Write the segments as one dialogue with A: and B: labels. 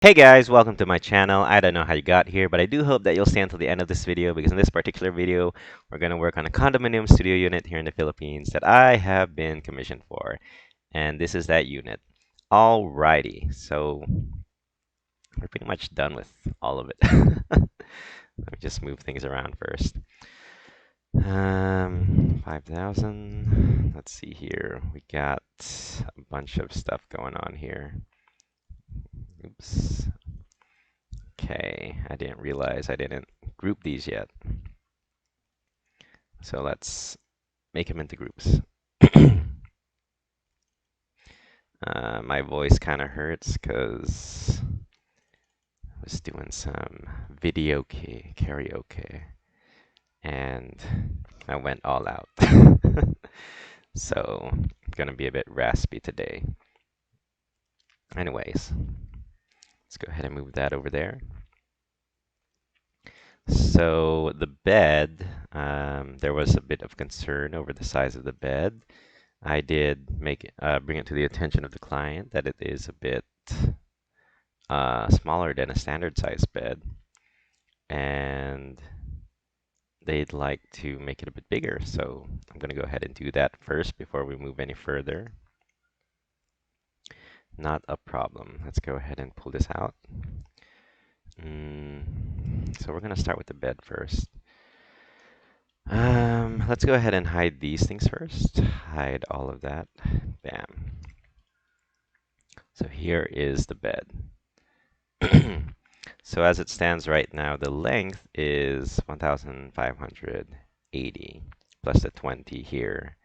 A: Hey guys, welcome to my channel. I don't know how you got here, but I do hope that you'll stay until the end of this video because in this particular video, we're going to work on a condominium studio unit here in the Philippines that I have been commissioned for. And this is that unit. Alrighty, so we're pretty much done with all of it. Let me just move things around first. 5,000. Let's see here. We got a bunch of stuff going on here. Oops. Okay, I didn't realize I didn't group these yet. So let's make them into groups. My voice kind of hurts because I was doing some video karaoke and I went all out. So I'm gonna be a bit raspy today. Anyways, let's go ahead and move that over there. So the bed, there was a bit of concern over the size of the bed. I did bring it to the attention of the client that it is a bit smaller than a standard size bed, and they'd like to make it a bit bigger. So I'm going to go ahead and do that first before we move any further. Not a problem. Let's go ahead and pull this out. So we're going to start with the bed first. Let's go ahead and hide these things first. Hide all of that. Bam. So here is the bed. So as it stands right now, the length is 1,580 plus the 20 here.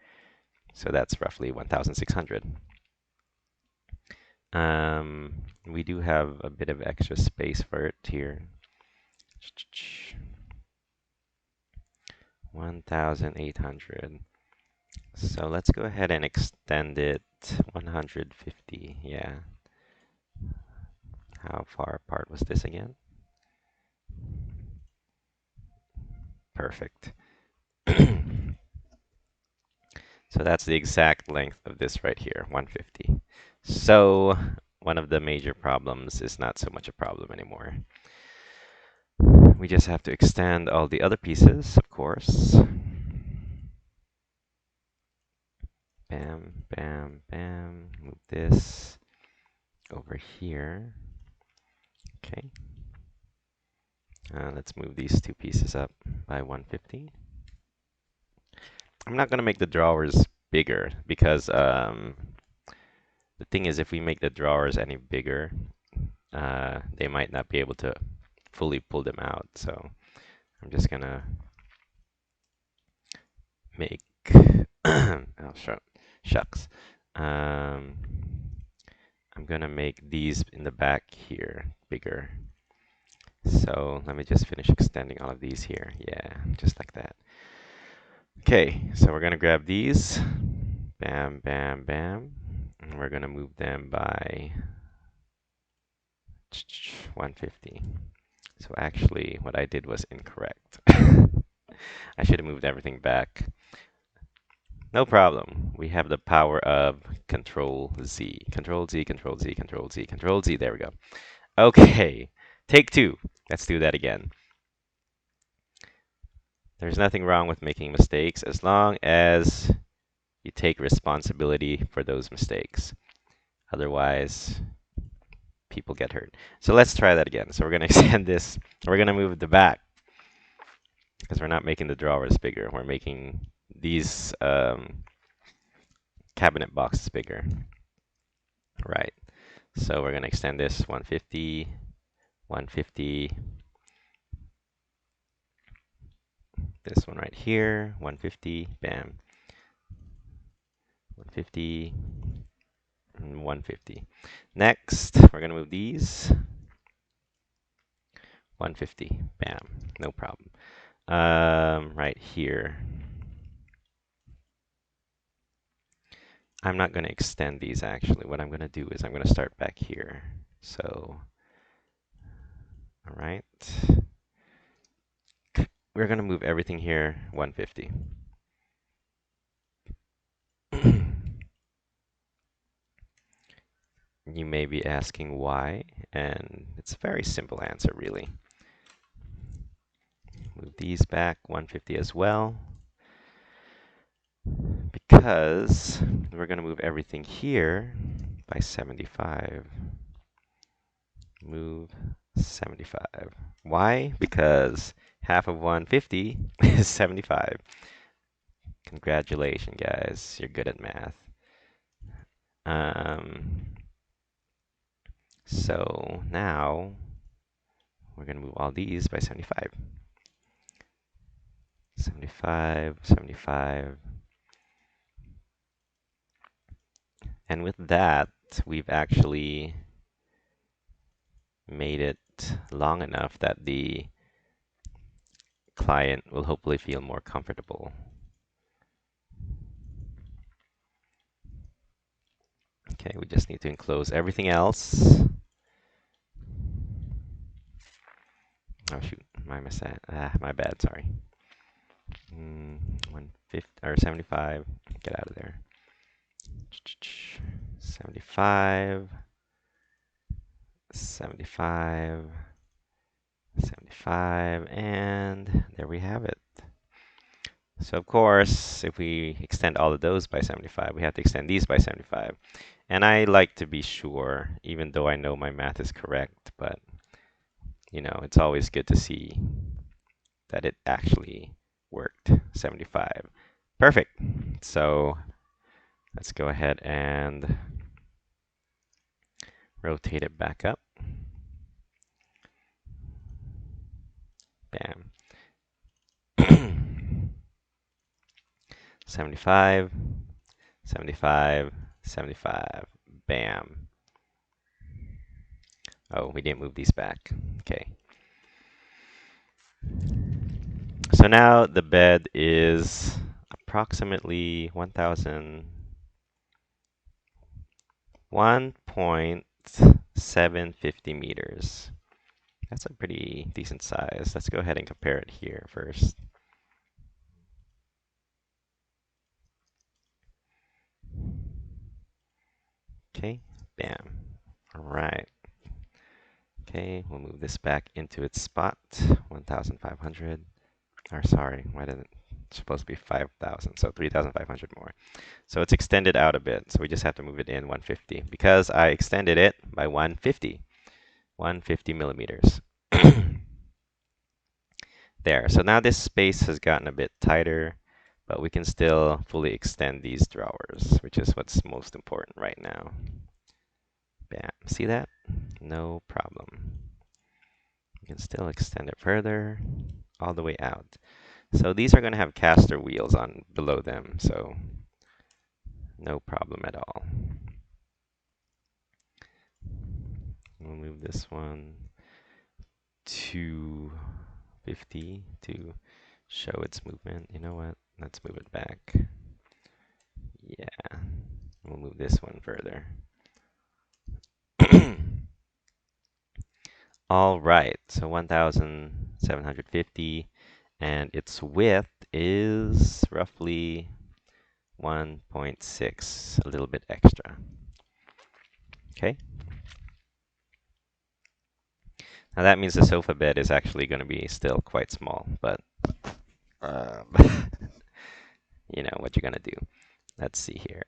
A: So that's roughly 1,600. We do have a bit of extra space for it here. 1,800. So let's go ahead and extend it 150. Yeah. How far apart was this again? Perfect. So that's the exact length of this right here, 150. So one of the major problems is not so much a problem anymore. We just have to extend all the other pieces, of course. Bam, bam, bam. Move this over here. Okay. Let's move these two pieces up by 150. I'm not going to make the drawers bigger because the thing is if we make the drawers any bigger, they might not be able to fully pull them out. So I'm just going to make, oh, shucks. I'm going to make these in the back here bigger. So let me just finish extending all of these here. Yeah, just like that. Okay, so we're going to grab these. Bam, bam, bam. And we're going to move them by 150. So actually, what I did was incorrect. I should have moved everything back. No problem. We have the power of Control Z. Control Z, Control Z, Control Z, Control Z. There we go. Okay, take two. Let's do that again. There's nothing wrong with making mistakes as long as you take responsibility for those mistakes. Otherwise, people get hurt. So let's try that again. So we're going to extend this. We're going to move the back because we're not making the drawers bigger. We're making these cabinet boxes bigger. Right. So we're going to extend this 150, 150. This one right here, 150, bam. 150, and 150. Next, we're going to move these. 150, bam, no problem. Right here. I'm not going to extend these actually. What I'm going to do is I'm going to start back here. So, all right. We're going to move everything here 150. You may be asking why, And it's a very simple answer, really. Move these back 150 as well, because we're going to move everything here by 75. Move 75. Why? Because half of 150 is 75. Congratulations, guys. You're good at math. So now we're going to move all these by 75. 75, 75. And with that, we've actually made it long enough that the client will hopefully feel more comfortable. Okay, we just need to enclose everything else. Oh shoot, my mistake. My bad, sorry. 150 or 75. Get out of there. 75, 75, 75, and there we have it. So of course, if we extend all of those by 75, we have to extend these by 75. And I like to be sure, even though I know my math is correct, but you know, it's always good to see that it actually worked. 75. Perfect. So let's go ahead and rotate it back up. Bam. 75, 75, 75. Bam. Oh, we didn't move these back. Okay. So now the bed is approximately 1.750 meters. That's a pretty decent size. Let's go ahead and compare it here first. Okay, bam. All right. Okay, we'll move this back into its spot. 1,500. Or sorry, why didn't it's supposed to be 5,000, so 3,500 more. So it's extended out a bit, so we just have to move it in 150 because I extended it by 150 millimeters. There, so now this space has gotten a bit tighter, but we can still fully extend these drawers, which is what's most important right now. Bam, see that? No problem. You can still extend it further, all the way out. So these are going to have caster wheels on below them, so no problem at all. We'll move this one to 50 to show its movement. You know what? Let's move it back. Yeah. We'll move this one further. All right, so 1,750, and its width is roughly 1.6, a little bit extra. Okay. Now that means the sofa bed is actually going to be still quite small, but you know what you're going to do. Let's see here.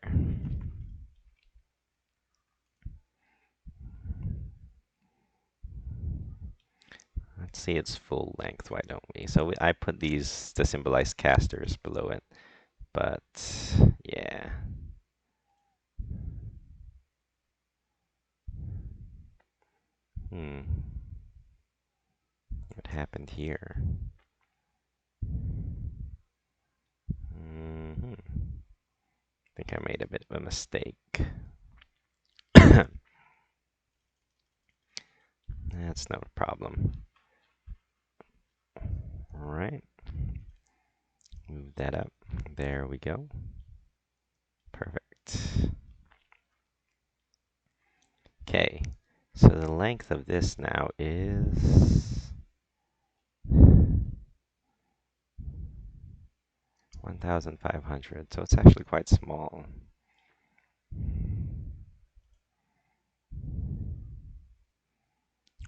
A: Let's see its full length, why don't we? So I put these to symbolize casters below it, but yeah. What happened here? I think I made a bit of a mistake. That's no problem. All right. Move that up. There we go. Perfect. Okay. So the length of this now is 1,500. So it's actually quite small.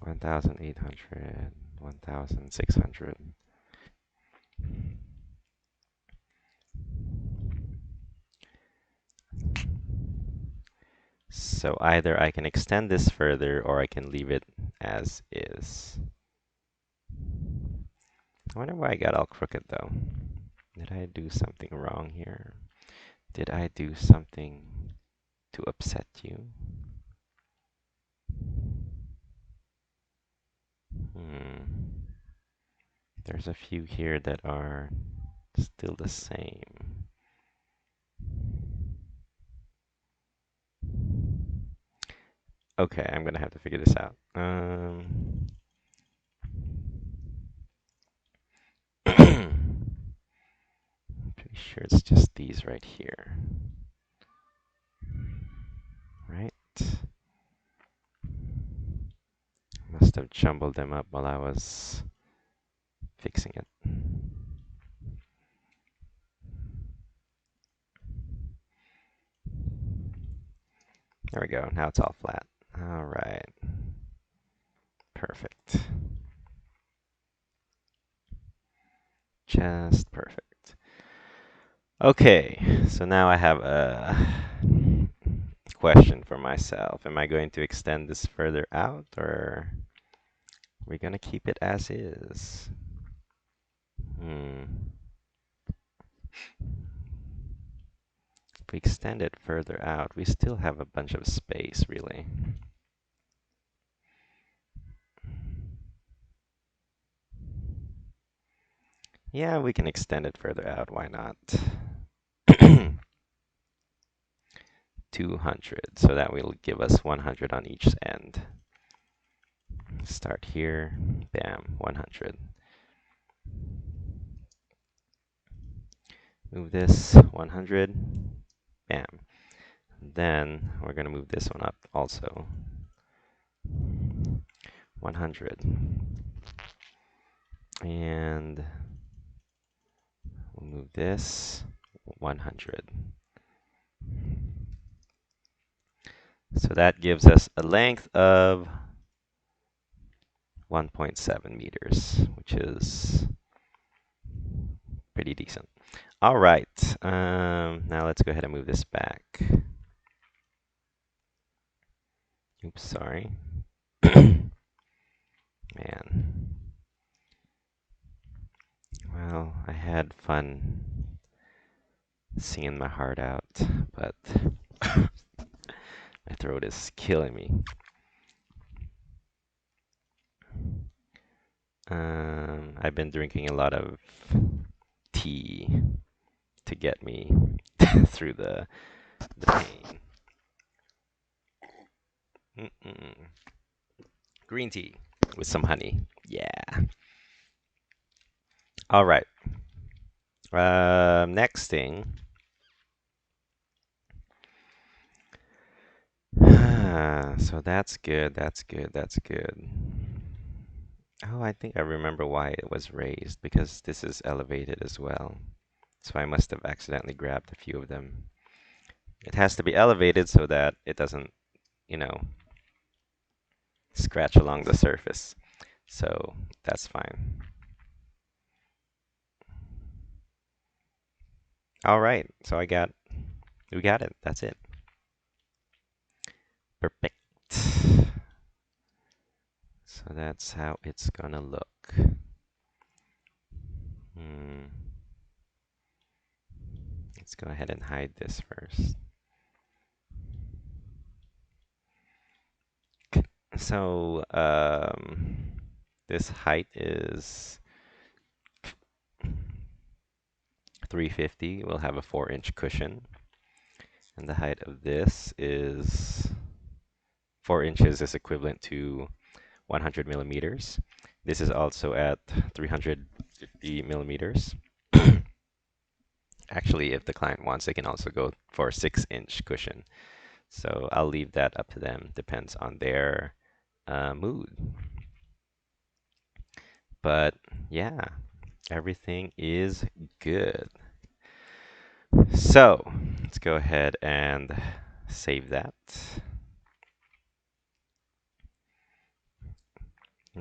A: 1,800, 1,600. So either I can extend this further or I can leave it as is. I wonder why I got all crooked though. Did I do something wrong here? Did I do something to upset you? There's a few here that are still the same. Okay, I'm gonna have to figure this out. I'm pretty sure it's just these right here. Right? Must have jumbled them up while I was fixing it. There we go. Now it's all flat. All right. Perfect. Just perfect. Okay, so now I have a question for myself. Am I going to extend this further out, or are we going to keep it as is? If we extend it further out, we still have a bunch of space, really. Yeah, we can extend it further out. Why not? 200, so that will give us 100 on each end. Start here, bam, 100. Move this 100, bam. Then we're going to move this one up also. 100. And we'll move this 100. So that gives us a length of 1.7 meters, which is pretty decent. All right, now let's go ahead and move this back. Oops, sorry. Man. Well, I had fun singing my heart out, but my throat is killing me. I've been drinking a lot of tea to get me through the pain. Green tea with some honey. Yeah. All right. Next thing. So that's good. That's good. That's good. Oh, I think I remember why it was raised, because this is elevated as well. So I must have accidentally grabbed a few of them. It has to be elevated so that it doesn't, you know, scratch along the surface. So that's fine. All right, so we got it. That's it. Perfect. So that's how it's gonna look. Let's go ahead and hide this first. So this height is 350. We'll have a 4-inch cushion. And the height of this is 4 inches is equivalent to 100 millimeters. This is also at 350 millimeters. Actually, if the client wants, they can also go for a 6-inch cushion. So I'll leave that up to them. Depends on their mood. But yeah, everything is good. So let's go ahead and save that.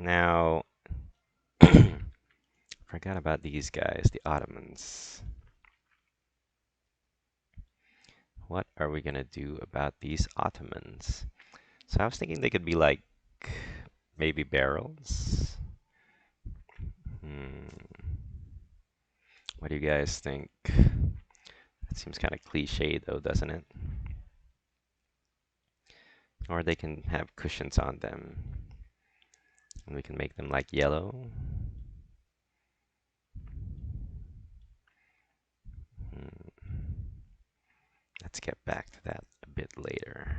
A: Now, forgot about these guys, the Ottomans. What are we gonna do about these Ottomans? So I was thinking they could be like maybe barrels. Hmm. What do you guys think? That seems kind of cliche though, doesn't it? Or they can have cushions on them. And we can make them like yellow. Hmm. Let's get back to that a bit later.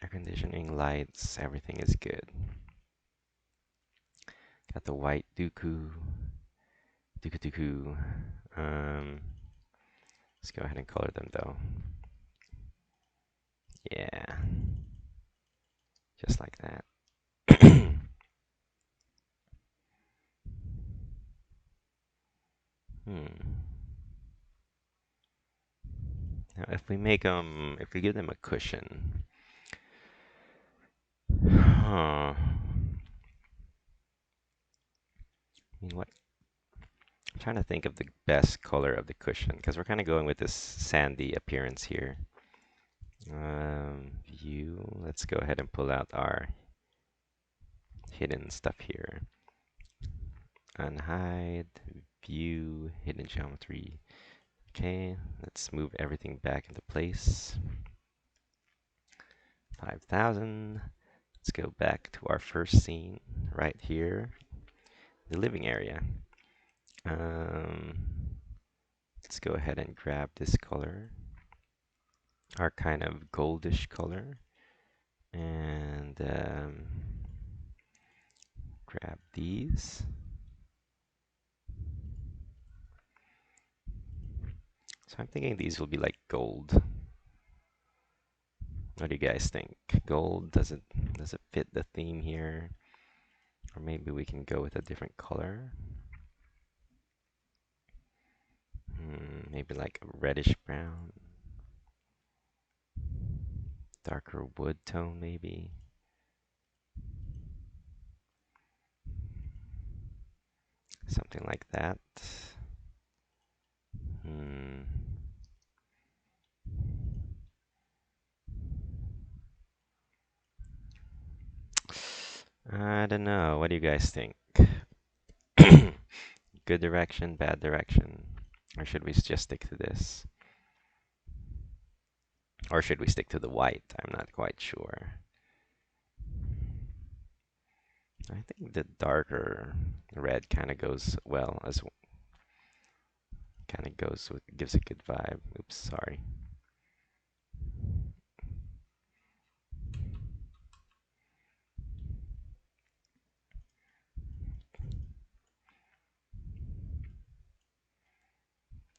A: Air conditioning, lights, everything is good. Got the white Dooku. Let's go ahead and color them though. Yeah, just like that. Hmm. Now, if we give them a cushion, huh? I mean, what? I'm trying to think of the best color of the cushion because we're kind of going with this sandy appearance here. View. Let's go ahead and pull out our hidden stuff here. Unhide, view, hidden geometry. Okay, let's move everything back into place. 5,000. Let's go back to our first scene right here, the living area. Um, let's go ahead and grab this color, our kind of goldish color, and grab these. So I'm thinking these will be like gold. What do you guys think? Gold, does it fit the theme here? Or maybe we can go with a different color. Maybe like a reddish brown. Darker wood tone maybe. Something like that. Hmm. I don't know. What do you guys think? Good direction, bad direction? Or should we just stick to this? Or should we stick to the white? I'm not quite sure. I think the darker red kind of goes well as kind of goes with gives a good vibe. Oops, sorry.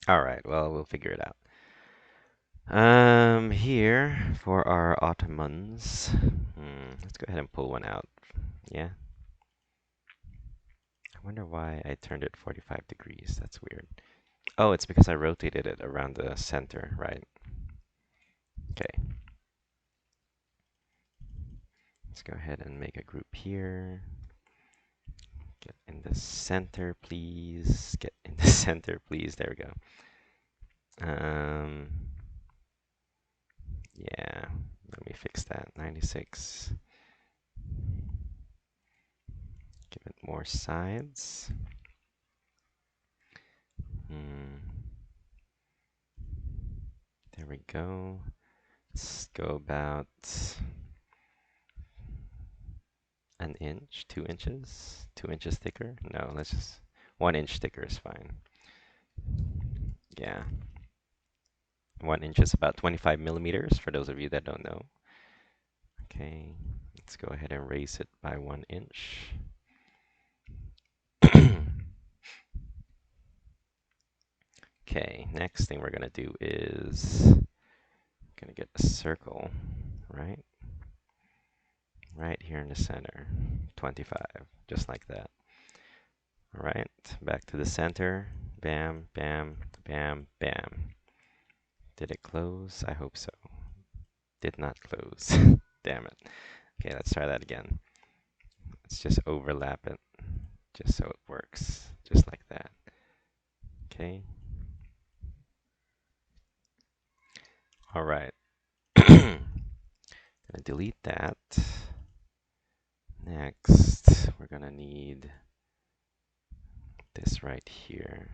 A: All right, well, we'll figure it out. Here for our Ottomans. Let's go ahead and pull one out. Yeah. I wonder why I turned it 45 degrees. That's weird. Oh, it's because I rotated it around the center, right? Okay. Let's go ahead and make a group here. Get in the center, please. Get in the center, please. There we go. Yeah. Let me fix that. 96. Give it more sides. There we go. Let's go about an inch, 2 inches, 2 inches thicker. No, let's just 1 inch thicker is fine. Yeah. 1 inch is about 25 millimeters for those of you that don't know. Okay, let's go ahead and raise it by 1 inch. Okay, next thing we're gonna do is gonna get a circle, right? Right here in the center, 25, just like that. All right, back to the center. Bam, bam, bam, bam. Did it close? I hope so. Did not close. Damn it. Okay, let's try that again. Let's just overlap it, just so it works, just like that. Okay. All right. Gonna delete that. Next, we're gonna need this right here.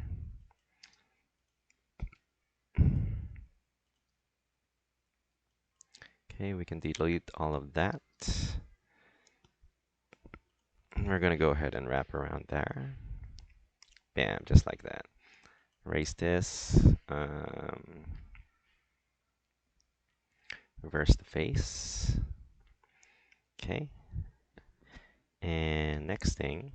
A: Okay, we can delete all of that. We're gonna go ahead and wrap around there. Bam, just like that. Erase this. Reverse the face. Okay. And next thing,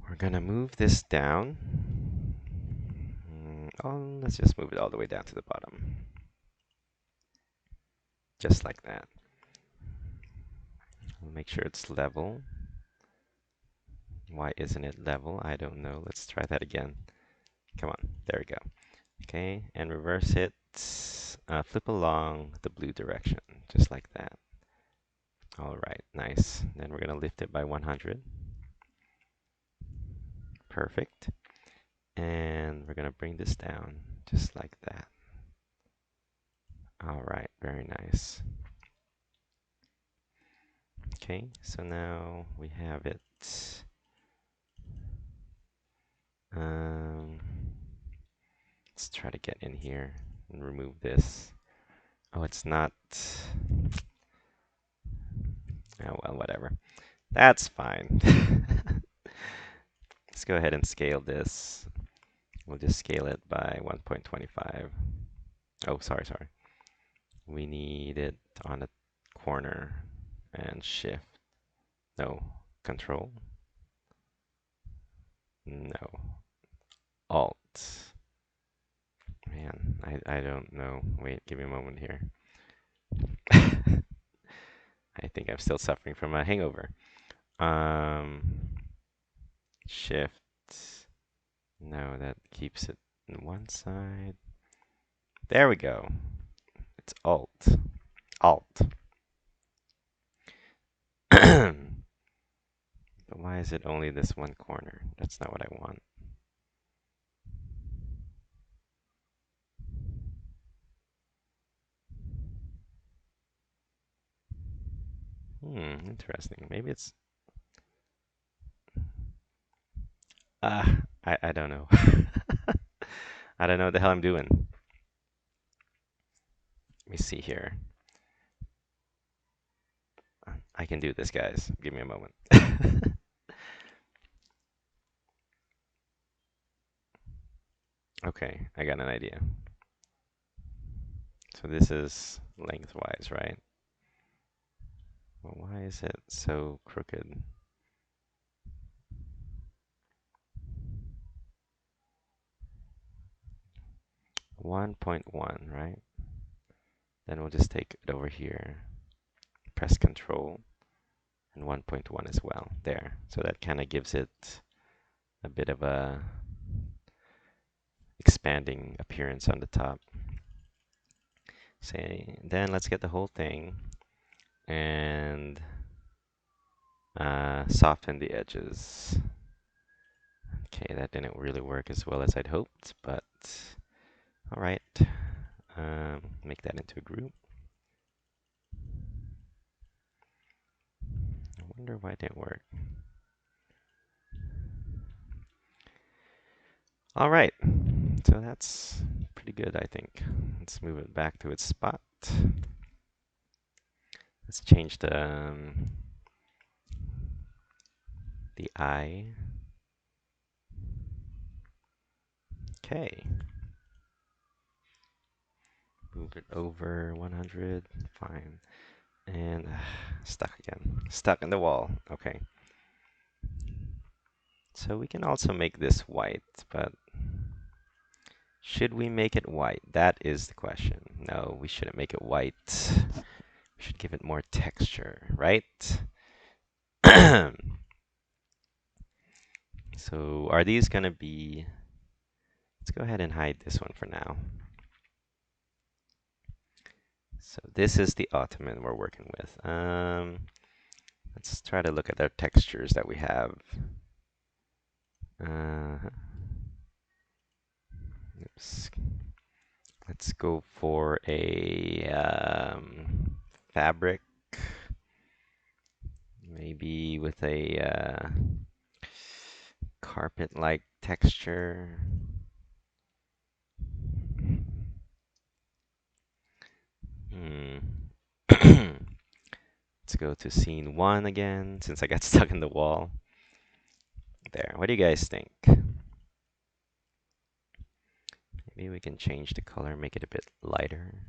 A: we're gonna move this down. Oh, let's just move it all the way down to the bottom. Just like that. We'll make sure it's level. Why isn't it level? I don't know. Let's try that again. Come on. There we go. Okay, and reverse it. Flip along the blue direction, just like that. All right, nice. Then we're going to lift it by 100. Perfect. And we're going to bring this down, just like that. All right, very nice. Okay, so now we have it. Let's try to get in here and remove this. Oh, it's not. Oh, well, whatever. That's fine. Let's go ahead and scale this. We'll just scale it by 1.25. Oh, sorry. We need it on a corner and shift. No, control. No, alt. Man, I don't know. Wait, give me a moment here. I think I'm still suffering from a hangover. Shift. No, that keeps it on one side. There we go. It's alt. Alt. But why is it only this one corner? That's not what I want. Interesting. Maybe it's... I don't know. I don't know what the hell I'm doing. Let me see here. I can do this, guys. Give me a moment. Okay, I got an idea. So this is lengthwise, right? Well, why is it so crooked? One 1.1, right? Then we'll just take it over here, press Control, and 1.1 as well. There. So that kind of gives it a bit of a expanding appearance on the top. Say, then let's get the whole thing and soften the edges. Okay, that didn't really work as well as I'd hoped, but all right. Make that into a group. I wonder why it didn't work. All right, so that's pretty good, I think. Let's move it back to its spot. Let's change the eye. Okay. Move it over 100. Fine. And stuck again. Stuck in the wall. Okay. So we can also make this white, but should we make it white? That is the question. No, we shouldn't make it white. We should give it more texture, right? So are these going to be... Let's go ahead and hide this one for now. So this is the Ottoman we're working with. Let's try to look at our textures that we have. Uh, oops. Let's go for a fabric, maybe with a carpet-like texture. Hmm. Let's go to scene one again, since I got stuck in the wall. There. What do you guys think? Maybe we can change the color, make it a bit lighter.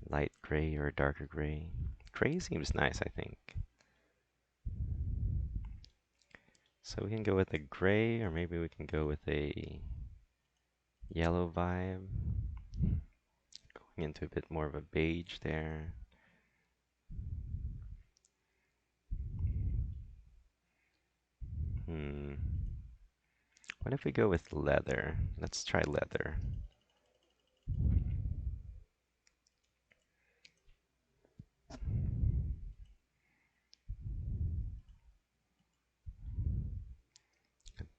A: Light gray or darker gray. Gray seems nice, I think. So we can go with a gray, or maybe we can go with a yellow vibe. Going into a bit more of a beige there. Hmm. What if we go with leather? Let's try leather.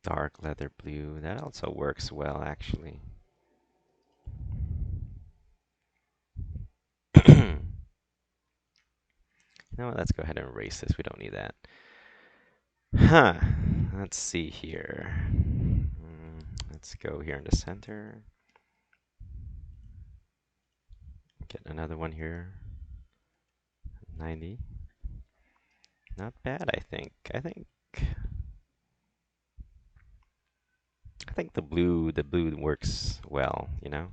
A: Dark leather blue. That also works well, actually. You know what? Let's go ahead and erase this. We don't need that. Huh. Let's see here. Let's go here in the center. Get another one here. 90. Not bad, I think. I think the blue works well, you know?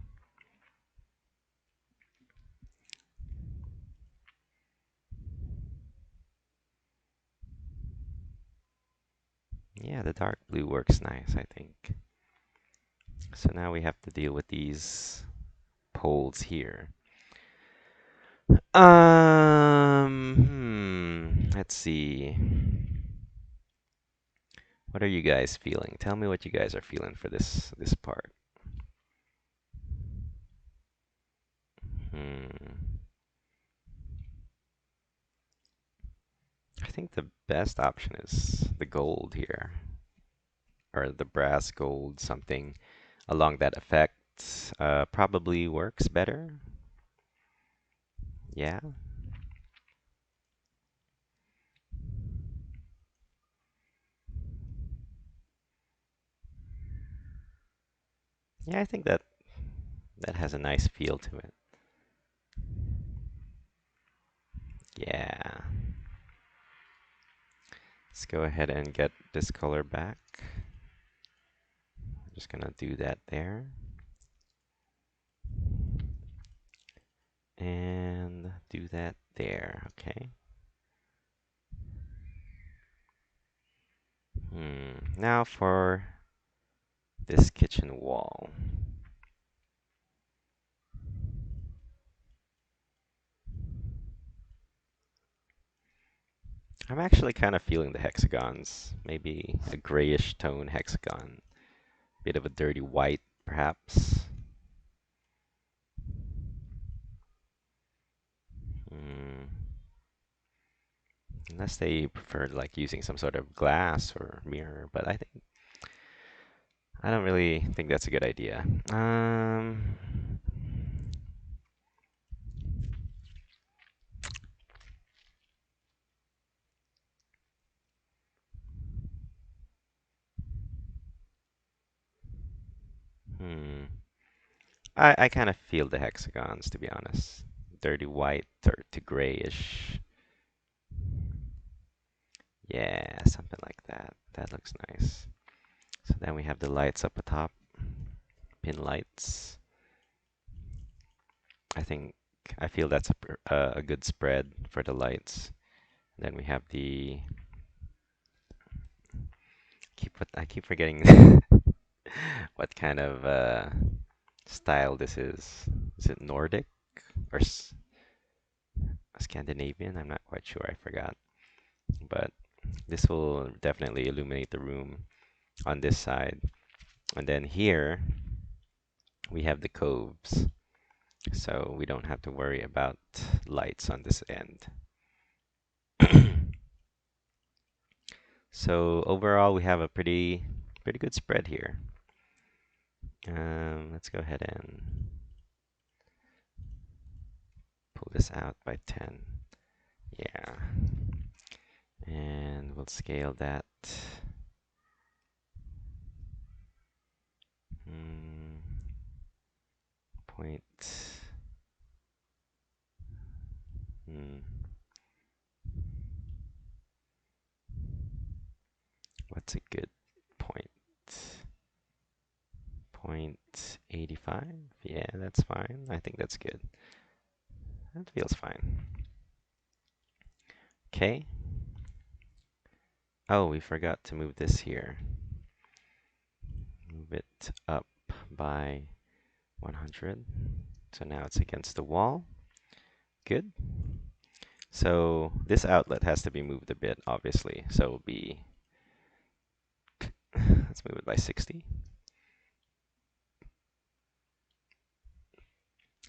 A: Yeah, the dark blue works nice, I think. So now we have to deal with these poles here. Let's see. What are you guys feeling? Tell me what you guys are feeling for this part. Hmm. I think the best option is the gold here, or the brass gold, something along that effect. Probably works better. Yeah. Yeah, I think that has a nice feel to it. Yeah. Let's go ahead and get this color back. I'm just gonna do that there. And do that there, okay? Now for this kitchen wall. I'm actually kind of feeling the hexagons. Maybe a grayish tone hexagon. Bit of a dirty white, perhaps. Hmm. Unless they prefer like using some sort of glass or mirror, but I don't really think that's a good idea. Hmm. I kind of feel the hexagons, to be honest. Dirty white or to grayish. Yeah, something like that. That looks nice. So then we have the lights up atop, pin lights. I think I feel that's a good spread for the lights. Then we have the I keep forgetting what kind of style this is. Is it Nordic or Scandinavian? I'm not quite sure. I forgot. But this will definitely illuminate the room on this side. And then here we have the coves. so we don't have to worry about lights on this end. So overall, we have a pretty good spread here. Let's go ahead and pull this out by 10. Yeah. And we'll scale that. Hmm, point. Hmm, what's a good point? Point 85? Yeah, that's fine. I think that's good. That feels fine. Okay. Oh, we forgot to move this here. Move it up by 100. So now it's against the wall. Good. So this outlet has to be moved a bit, obviously. So it'll be, let's move it by 60.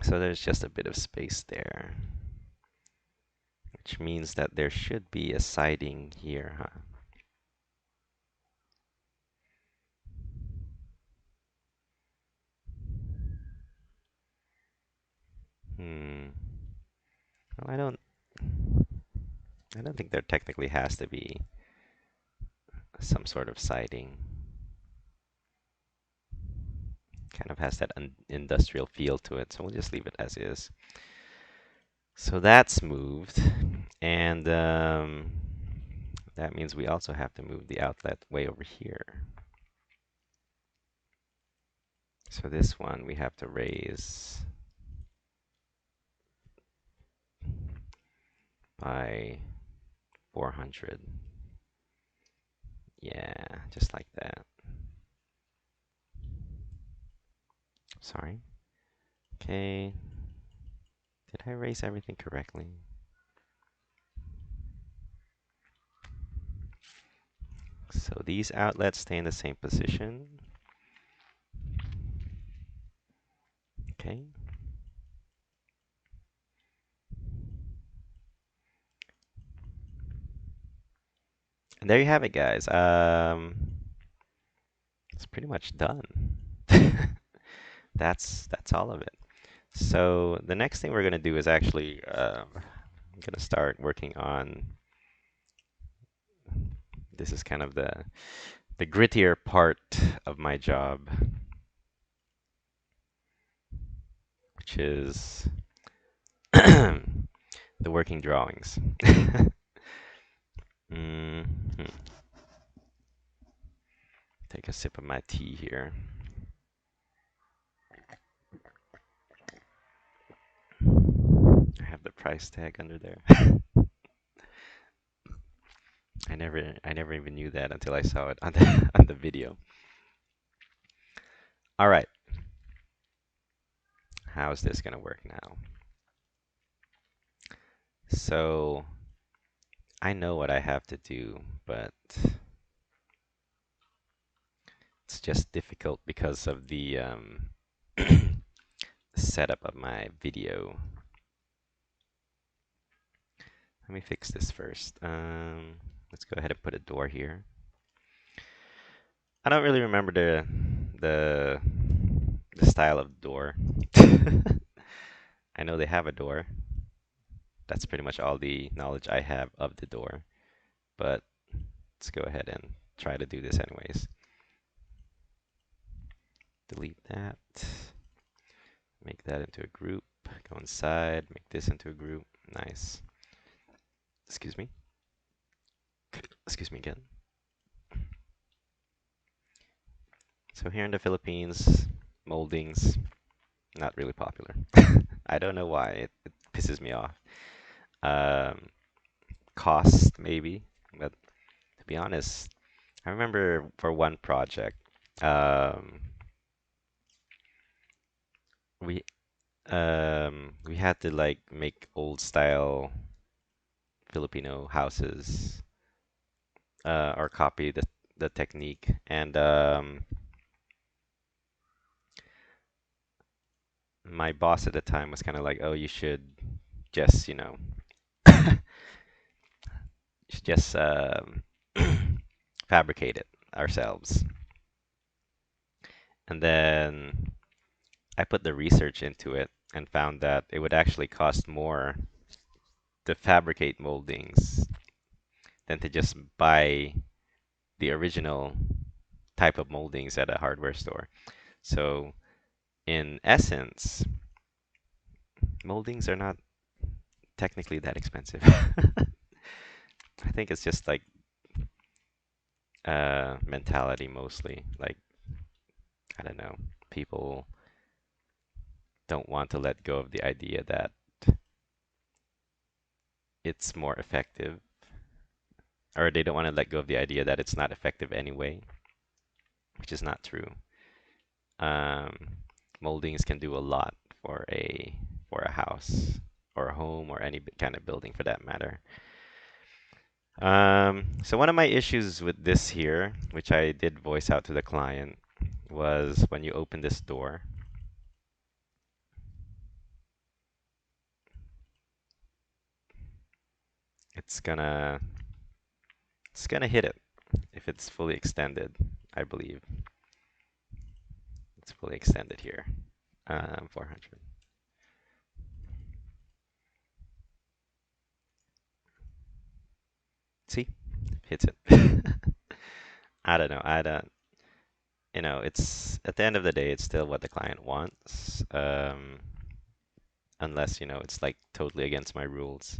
A: So there's just a bit of space there, which means that there should be a siding here, huh? Hmm. Well, I don't think there technically has to be some sort of siding. Kind of has that industrial feel to it, so we'll just leave it as is. So that's moved, and that means we also have to move the outlet way over here. So this one we have to raise by 400. Yeah, just like that. Sorry. Okay. Did I raise everything correctly? So these outlets stay in the same position. Okay. And there you have it, guys. It's pretty much done. That's all of it. So the next thing we're gonna do is actually I'm gonna start working on. This is kind of the grittier part of my job, which is the working drawings. Mhm. Take a sip of my tea here. I have the price tag under there. I never even knew that until I saw it on the on the video. All right. How is this gonna work now? So I know what I have to do, but it's just difficult because of the setup of my video. Let me fix this first. Let's go ahead and put a door here. I don't really remember the the style of door. I know they have a door. That's pretty much all the knowledge I have of the door. But let's go ahead and try to do this anyways. Delete that. Make that into a group. Go inside. Make this into a group. Nice. Excuse me. Excuse me again. So here in the Philippines, moldings, not really popular. I don't know why. It pisses me off. Um, Cost, maybe. But to be honest, I remember for one project, um, we we had to like make old style Filipino houses, or copy the technique, and my boss at the time was kind of like, oh, you should just, just fabricate it ourselves. And then I put the research into it and found that it would actually cost more to fabricate moldings than to just buy the original type of moldings at a hardware store. So, in essence, moldings are not technically that expensive. I think it's just like mentality mostly. Like, I don't know, people don't want to let go of the idea that it's more effective, or they don't want to let go of the idea that it's not effective anyway, which is not true. Um, Moldings can do a lot for a house or a home or any kind of building for that matter. So one of my issues with this here, which I did voice out to the client, was when you open this door, it's gonna it's gonna hit it if it's fully extended, I believe. It's fully extended here. 400. See? Hits it. I don't know. I don't, it's at the end of the day, it's still what the client wants. Unless, it's like totally against my rules.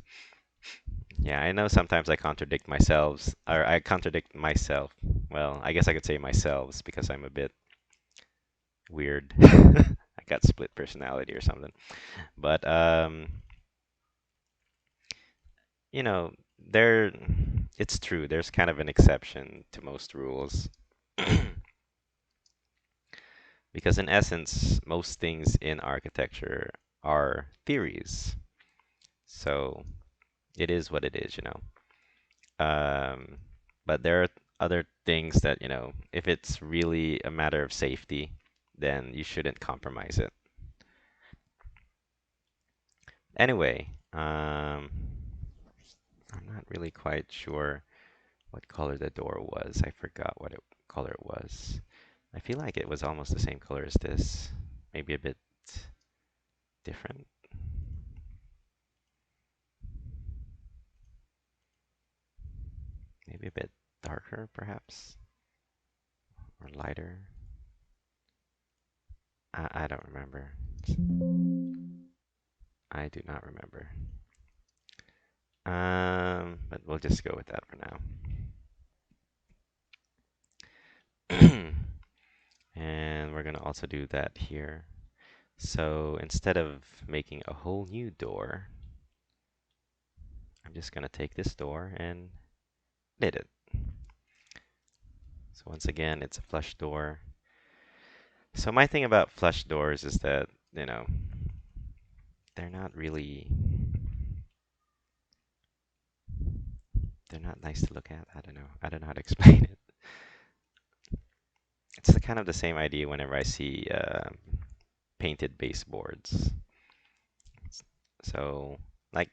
A: Yeah, I know sometimes I contradict myself, or I contradict myself. Well, I guess I could say myself because I'm a bit weird. I got split personality or something. But you know, there it's true. There's kind of an exception to most rules. Because in essence, most things in architecture are theories. So it is what it is. Um, but there are other things that, if it's really a matter of safety, then you shouldn't compromise it. Anyway, I'm not really quite sure what color the door was. I forgot what color it was. I feel like it was almost the same color as this, maybe a bit different. Maybe a bit darker, perhaps, or lighter. I don't remember. I do not remember. But we'll just go with that for now. And we're gonna also do that here. So instead of making a whole new door, I'm just gonna take this door and knit it. So once again, it's a flush door. So my thing about flush doors is that, they're not really, they're not nice to look at. I don't know. I don't know how to explain it. It's kind of the same idea whenever I see painted baseboards. So, like,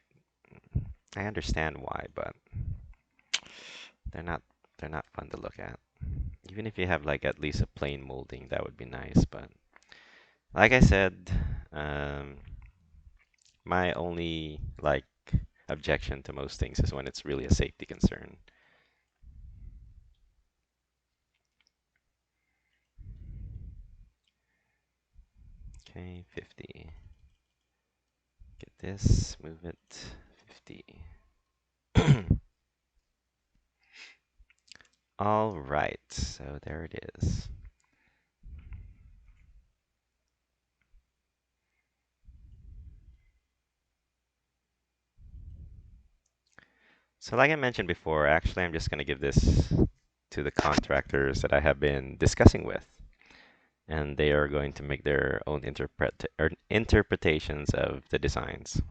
A: I understand why, but they're not they're not fun to look at. Even if you have like at least a plain molding, that would be nice. But like I said, um, my only like objection to most things is when it's really a safety concern. Okay, 50. Get this, move it, 50. All right, so there it is. So like I mentioned before, actually I'm just going to give this to the contractors that I have been discussing with. And they are going to make their own interpretations of the designs.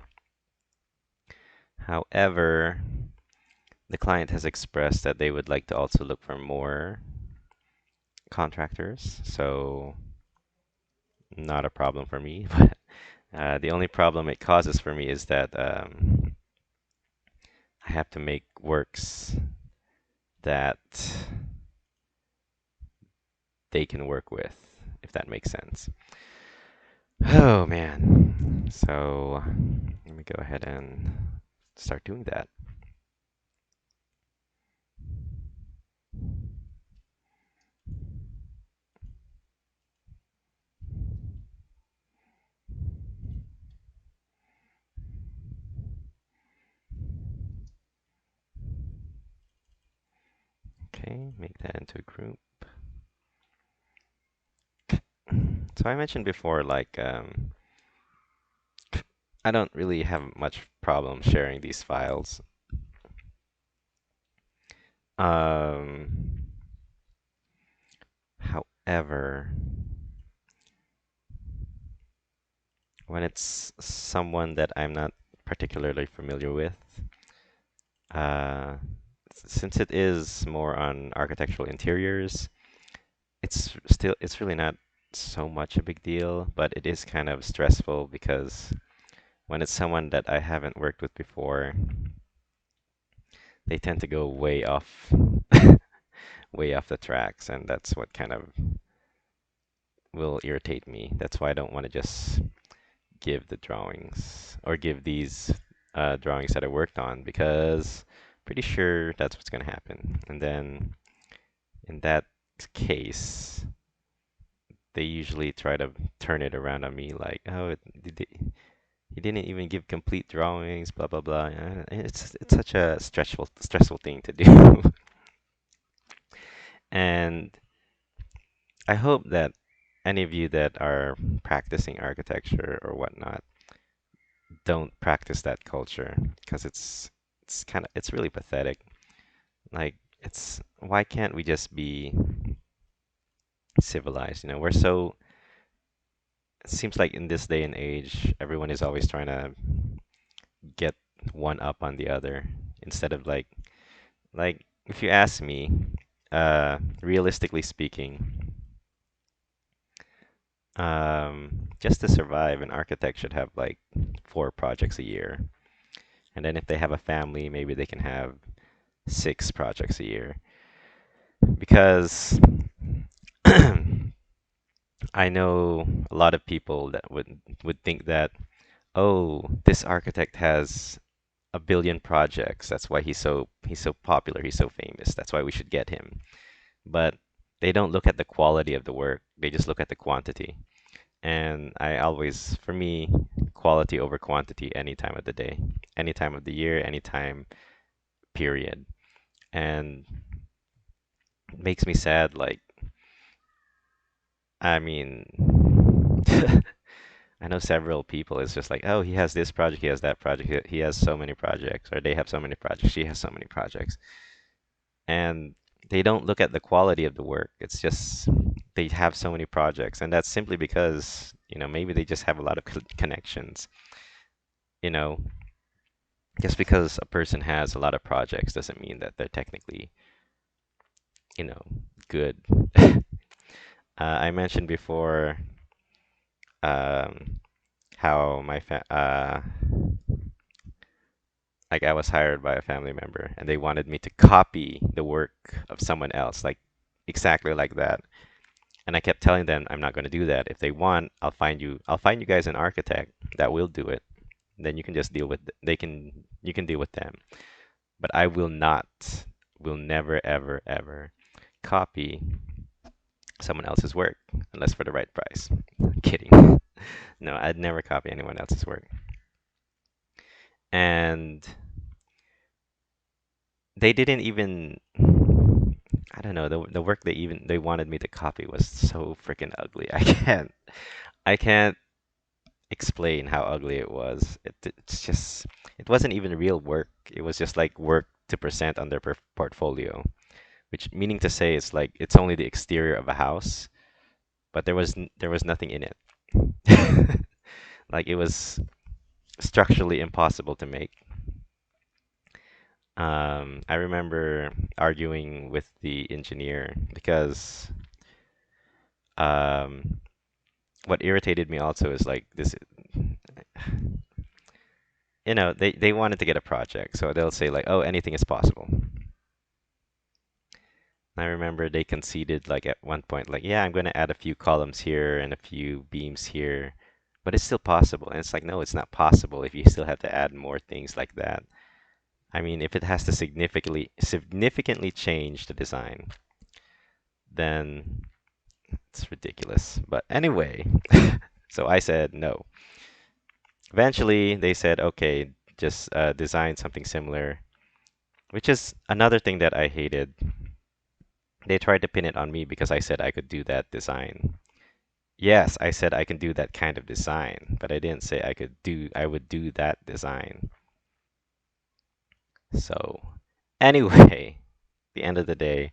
A: However, the client has expressed that they would like to also look for more contractors, so not a problem for me. The only problem it causes for me is that I have to make works that they can work with, if that makes sense. Oh man. So let me go ahead and start doing that. Okay, make that into a group. So I mentioned before, like, I don't really have much problem sharing these files. Um, However, when it's someone that I'm not particularly familiar with, uh, since it is more on architectural interiors, it's really not so much a big deal, but it is kind of stressful because when it's someone that I haven't worked with before, they tend to go way off way off the tracks, and that's what kind of will irritate me. That's why I don't want to just give the drawings or give these drawings that I worked on because pretty sure that's what's going to happen. And then in that case, they usually try to turn it around on me like, oh, he didn't even give complete drawings, blah blah blah. It's such a stressful thing to do. And I hope that any of you that are practicing architecture or whatnot don't practice that culture because it's really pathetic. Like it's why can't we just be civilized? You know, we're so it seems like in this day and age, everyone is always trying to get one up on the other instead of like if you ask me, realistically speaking, just to survive, an architect should have like 4 projects a year. And then if they have a family, maybe they can have 6 projects a year. Because I know a lot of people that would think that, oh, this architect has 1 billion projects. That's why he's so popular, he's so famous. That's why we should get him. But they don't look at the quality of the work. They just look at the quantity. And I always, for me, quality over quantity any time of the day, any time of the year, any time, period. And it makes me sad. Like, I mean, I know several people. It's just like, oh, he has this project, he has that project, he has so many projects, or they have so many projects, she has so many projects. And they don't look at the quality of the work. It's just they have so many projects, and that's simply because, maybe they just have a lot of connections. You know, just because a person has a lot of projects doesn't mean that they're technically, you know, good. I mentioned before how like I was hired by a family member and they wanted me to copy the work of someone else, like exactly like that. And I kept telling them I'm not going to do that. If they want, I'll find you guys an architect that will do it. Then you can just deal with you can deal with them. But I will never ever ever copy someone else's work unless for the right price. Kidding. No, I'd never copy anyone else's work. And they didn't even I don't know, the work they wanted me to copy was so freaking ugly. I can't explain how ugly it was. It wasn't even real work. It was just like work to present on their portfolio, which meaning to say it's like it's only the exterior of a house, but there was nothing in it. Like it was structurally impossible to make. I remember arguing with the engineer because um, what irritated me also is like this. they wanted to get a project, so they'll say like, "Oh, anything is possible." I remember they conceded like at one point, like, "Yeah, I'm going to add a few columns here and a few beams here, but it's still possible." And it's like, no, it's not possible if you still have to add more things like that. I mean, if it has to significantly change the design, then it's ridiculous. But anyway, so I said no. Eventually, they said, okay, just design something similar, which is another thing that I hated. They tried to pin it on me because I said I could do that design. Yes, I said I can do that kind of design, but I didn't say I would do that design. So, anyway, the end of the day,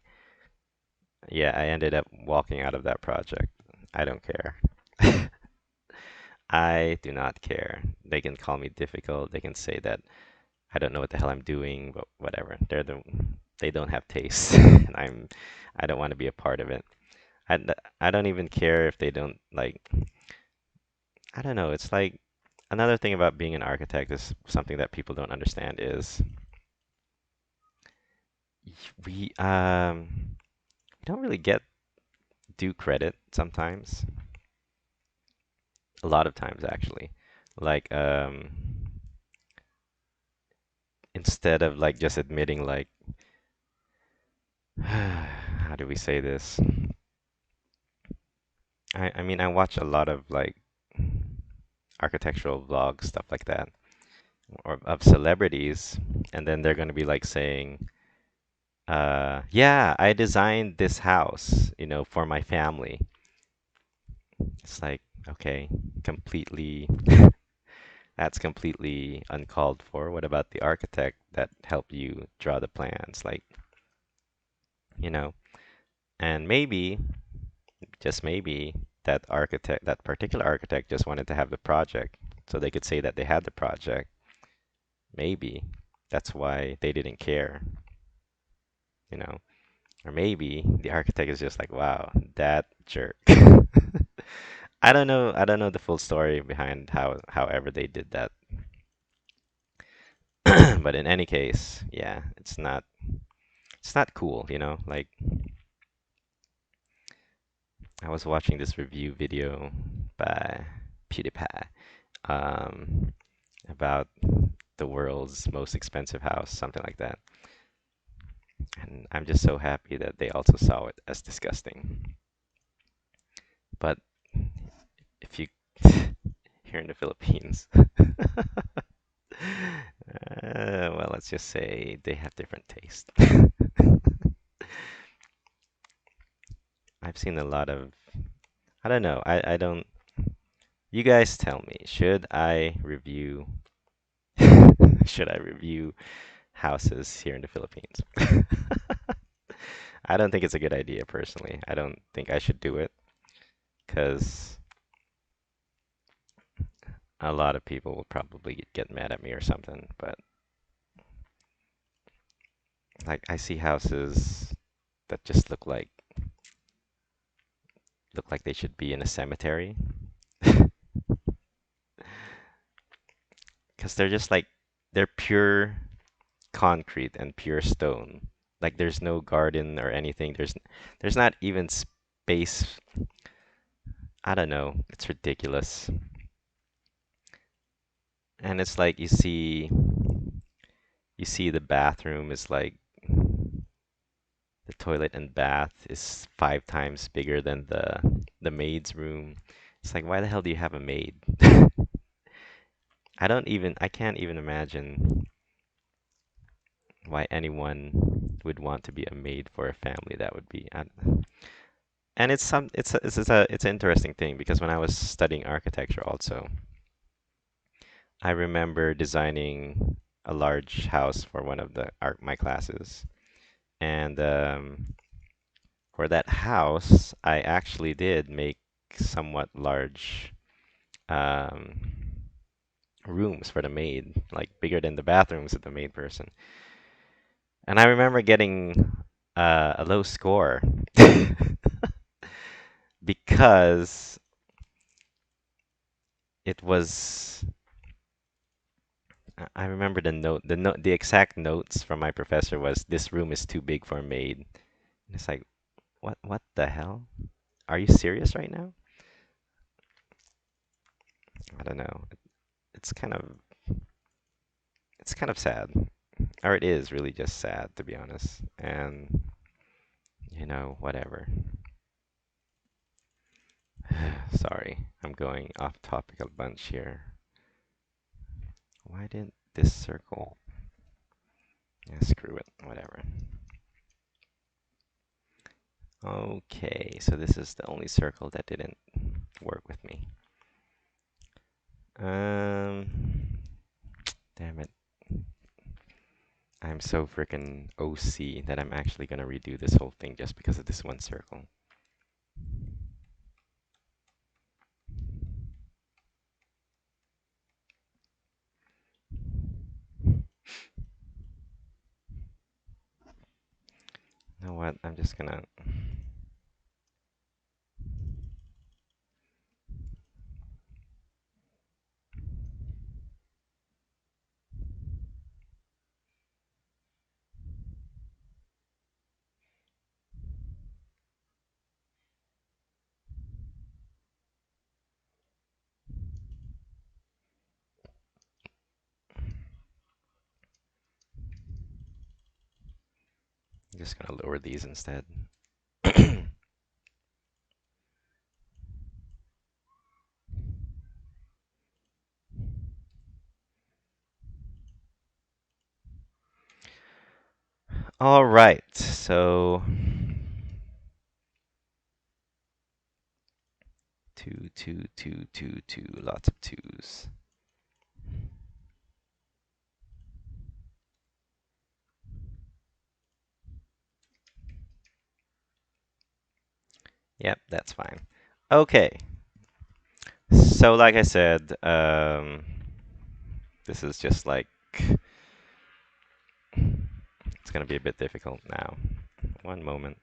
A: yeah, I ended up walking out of that project. I don't care. I do not care. They can call me difficult. They can say that I don't know what the hell I'm doing, but whatever. They don't have taste, and I don't want to be a part of it. I don't even care if they don't like. I don't know. It's like another thing about being an architect is something that people don't understand is we don't really get due credit sometimes. A lot of times actually. Like instead of like just admitting like how do we say this? I mean I watch a lot of like architectural vlogs, stuff like that, or of celebrities, and then they're gonna be like saying, yeah, I designed this house, for my family. It's like, okay, completely, that's completely uncalled for. What about the architect that helped you draw the plans? Like, you know, and maybe, just maybe, that particular architect just wanted to have the project so they could say that they had the project. Maybe that's why they didn't care, you know. Or maybe the architect is just like, wow, that jerk. I don't know the full story behind however they did that. But in any case, yeah, it's not cool, Like I was watching this review video by PewDiePie um about the world's most expensive house, something like that. And I'm just so happy that they also saw it as disgusting. But if you here in the Philippines, well, let's just say they have different taste. I've seen a lot of, I don't know, I don't, you guys tell me, should I review houses here in the Philippines? I don't think it's a good idea personally. I don't think I should do it because a lot of people will probably get mad at me or something. But like I see houses that just look like they should be in a cemetery because they're just like they're pure concrete and pure stone. Like there's no garden or anything. There's not even space. I don't know. It's ridiculous. And it's like you see the bathroom is like the toilet and bath is 5 times bigger than the maid's room. It's like why the hell do you have a maid? I can't even imagine why anyone would want to be a maid for a family. That would be and it's an interesting thing because when I was studying architecture also, I remember designing a large house for one of the art my classes. And for that house, I actually did make somewhat large um, rooms for the maid, like bigger than the bathrooms of the maid person. And I remember getting a low score because it was. I remember the exact notes from my professor was this room is too big for a maid. And it's like, what the hell? Are you serious right now? I don't know. It's kind of it's kind of sad. Or it is really just sad, to be honest. And whatever. Sorry, I'm going off topic a bunch here. Why didn't this circle? Yeah, screw it, whatever. Okay, so this is the only circle that didn't work with me. Damn it. I'm so freaking OC that I'm actually gonna redo this whole thing just because of this one circle. You know what? I'm just gonna. I'm just gonna lower these instead. All right, so two, two, two, two, two, lots of twos. Yep, that's fine. Okay, so like I said, this is just like it's gonna be a bit difficult now. One moment.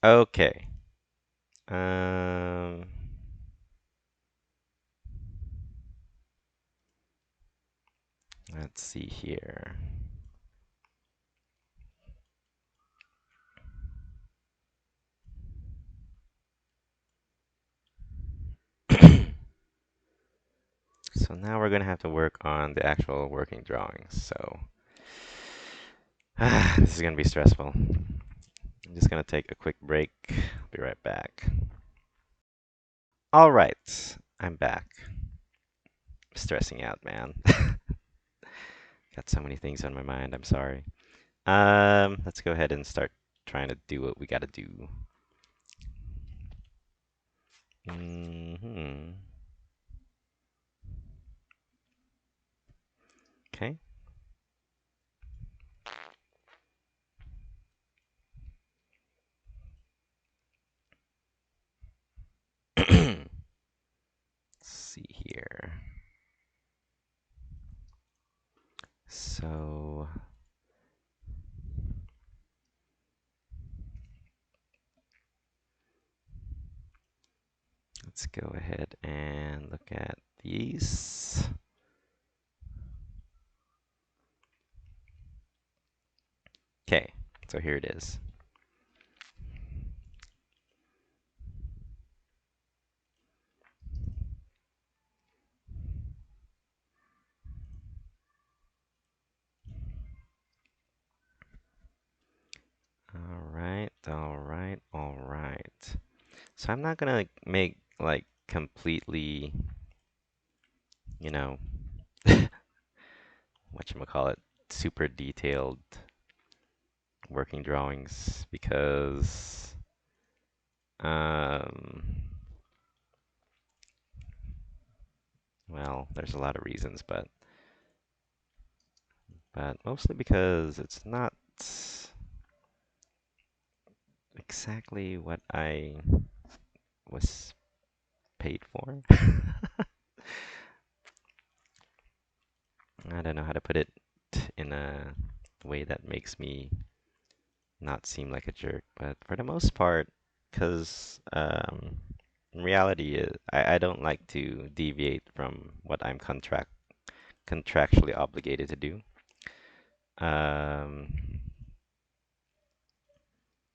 A: Okay. Um, let's see here. So now we're gonna have to work on the actual working drawings. So this is gonna be stressful. I'm just gonna take a quick break. Be right back. All right, I'm back. Stressing out, man. Got so many things on my mind. I'm sorry. Let's go ahead and start trying to do what we gotta do. Okay. Let's see here. So let's go ahead and look at these. Okay, so here it is. All right, all right, all right. So I'm not gonna make like completely, you know, whatchamacallit, super detailed working drawings because um well, there's a lot of reasons, but mostly because it's not exactly what I was paid for. I don't know how to put it in a way that makes me not seem like a jerk. But for the most part, because in reality, I don't like to deviate from what I'm contractually obligated to do. Um,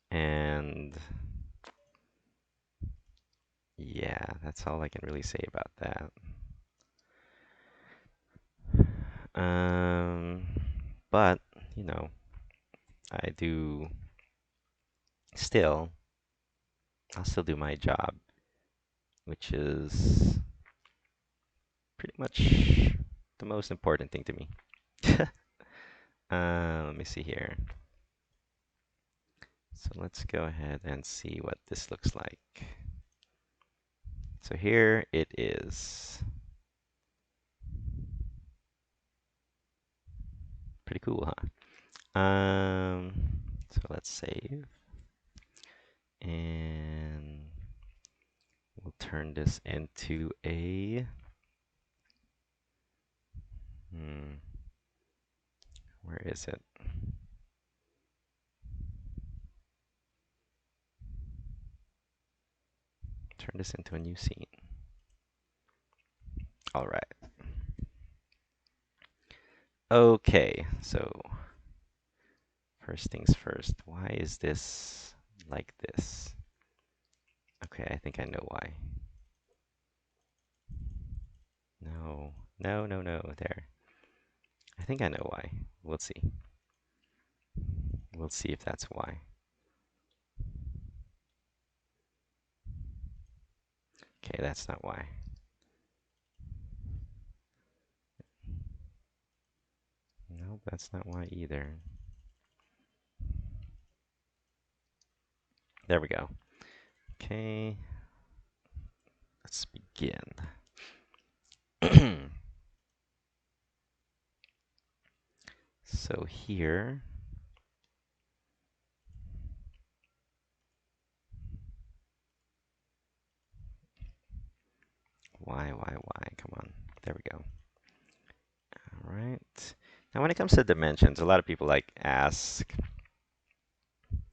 A: and yeah, that's all I can really say about that. Um, but, you know, I do still, I'll still do my job, which is pretty much the most important thing to me. Let me see here. So let's go ahead and see what this looks like. So here it is. Pretty cool, huh? So let's save. And we'll turn this into a, hmm, where is it? Turn this into a new scene. All right. Okay, so first things first. Why is this like this? Okay, I think I know why. No, no, no, no, there. I think I know why. We'll see. We'll see if that's why. Okay, that's not why. Nope, that's not why either. There we go. Okay, let's begin. So here, why? Come on. There we go. All right. Now, when it comes to dimensions, a lot of people like ask,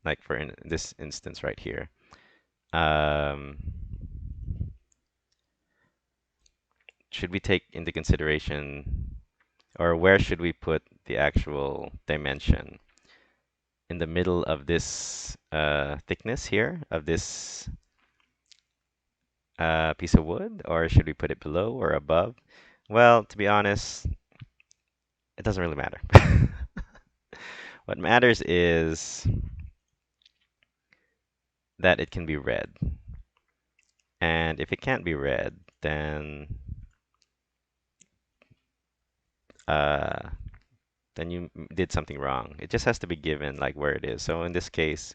A: like for in this instance right here, um, should we take into consideration, or where should we put the actual dimension? In the middle of this thickness here, of this piece of wood, or should we put it below or above? Well, to be honest, it doesn't really matter. What matters is that it can be read. And if it can't be read, uh, then you did something wrong. It just has to be given like where it is. So in this case,